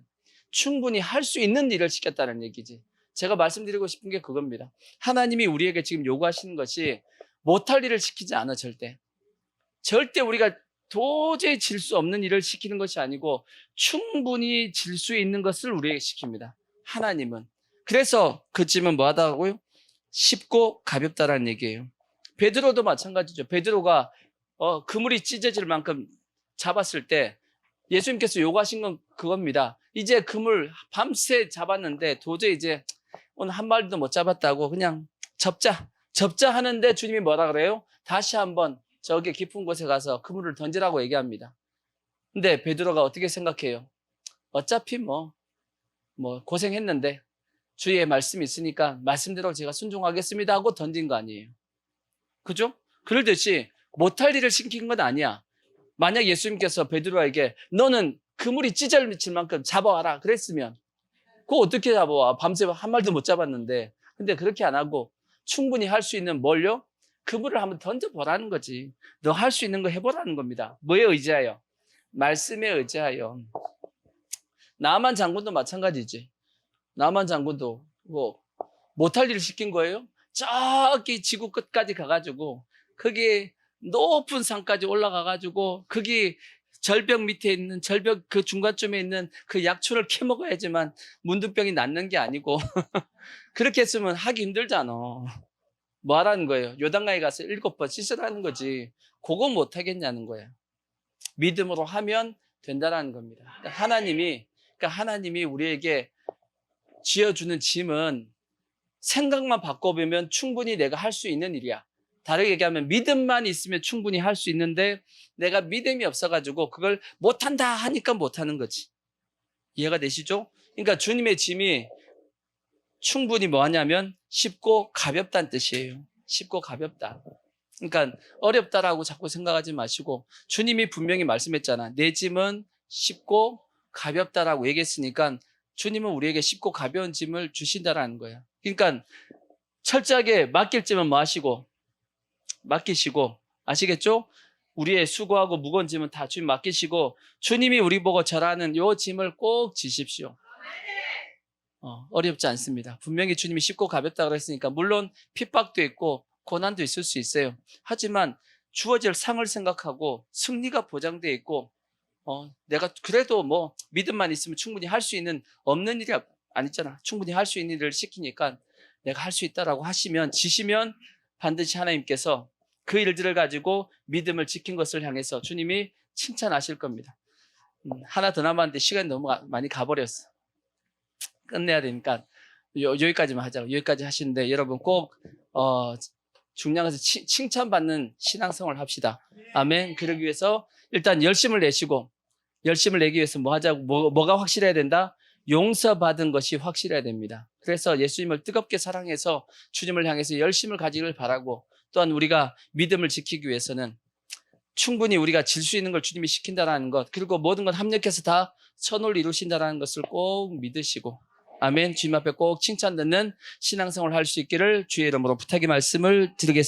충분히 할 수 있는 일을 시켰다는 얘기지. 제가 말씀드리고 싶은 게 그겁니다. 하나님이 우리에게 지금 요구하시는 것이 못할 일을 시키지 않아. 절대 우리가 도저히 질 수 없는 일을 시키는 것이 아니고 충분히 질 수 있는 것을 우리에게 시킵니다. 하나님은. 그래서 그 짐은 뭐 하다고요? 쉽고 가볍다라는 얘기예요. 베드로도 마찬가지죠. 베드로가 그물이 찢어질 만큼 잡았을 때 예수님께서 요구하신 건 그겁니다. 이제 그물 밤새 잡았는데 도저히 이제 오늘 한 마리도 못 잡았다고 그냥 접자 하는데 주님이 뭐라 그래요? 다시 한번 저기 깊은 곳에 가서 그물을 던지라고 얘기합니다. 근데 베드로가 어떻게 생각해요? 어차피 뭐 고생했는데 주의 말씀이 있으니까 말씀대로 제가 순종하겠습니다 하고 던진 거 아니에요. 그죠? 그러듯이 못할 일을 시킨 건 아니야. 만약 예수님께서 베드로에게 너는 그물이 찢어질 만큼 잡아와라 그랬으면 그거 어떻게 잡아와? 밤새 한 마리도 못 잡았는데. 근데 그렇게 안 하고 충분히 할 수 있는 뭘요? 그물을 한번 던져보라는 거지. 너 할 수 있는 거 해보라는 겁니다. 뭐에 의지하여? 말씀에 의지하여. 나만 장군도 마찬가지지. 나만 장군도 못할 일을 시킨 거예요. 저기 지구 끝까지 가가지고 거기 높은 산까지 올라가가지고 거기 절벽 밑에 있는 절벽 그 중간쯤에 있는 그 약초를 캐먹어야지만 문둥병이 낫는 게 아니고 그렇게 했으면 하기 힘들잖아. 뭐 하라는 거예요? 요단강에 가서 7번 씻으라는 거지. 그거 못 하겠냐는 거야. 믿음으로 하면 된다는 겁니다. 그러니까 하나님이 우리에게 지어주는 짐은 생각만 바꿔보면 충분히 내가 할 수 있는 일이야. 다르게 얘기하면 믿음만 있으면 충분히 할 수 있는데 내가 믿음이 없어가지고 그걸 못한다 하니까 못하는 거지. 이해가 되시죠? 그러니까 주님의 짐이 충분히 뭐 하냐면 쉽고 가볍다는 뜻이에요. 쉽고 가볍다. 그러니까 어렵다라고 자꾸 생각하지 마시고 주님이 분명히 말씀했잖아. 내 짐은 쉽고 가볍다라고 얘기했으니까 주님은 우리에게 쉽고 가벼운 짐을 주신다라는 거야. 그러니까 철저하게 맡길 짐은 뭐 하시고 맡기시고 아시겠죠? 우리의 수고하고 무거운 짐은 다 주님 맡기시고 주님이 우리 보고 절하는 요 짐을 꼭 지십시오. 어렵지 않습니다. 분명히 주님이 쉽고 가볍다고 했으니까 물론 핍박도 있고 고난도 있을 수 있어요. 하지만 주어질 상을 생각하고 승리가 보장되어 있고 내가 그래도 뭐 믿음만 있으면 충분히 할 수 있는 없는 일이 아니잖아. 충분히 할 수 있는 일을 시키니까 내가 할 수 있다라고 하시면 지시면 반드시 하나님께서 그 일들을 가지고 믿음을 지킨 것을 향해서 주님이 칭찬하실 겁니다. 하나 더 남았는데 시간이 너무 많이 가버렸어. 끝내야 되니까 여기까지만 하자고. 여기까지 하시는데 여러분 꼭 중량에서 칭찬받는 신앙생활을 합시다. 아멘. 그러기 위해서 일단 열심을 내시고 열심을 내기 위해서 뭐 하자고 뭐가 확실해야 된다? 용서받은 것이 확실해야 됩니다. 그래서 예수님을 뜨겁게 사랑해서 주님을 향해서 열심을 가지길 바라고 또한 우리가 믿음을 지키기 위해서는 충분히 우리가 질 수 있는 걸 주님이 시킨다는 것 그리고 모든 것 합력해서 다 선을 이루신다는 것을 꼭 믿으시고 아멘. 주님 앞에 꼭 칭찬 듣는 신앙생활을 할 수 있기를 주의 이름으로 부탁의 말씀을 드리겠습니다.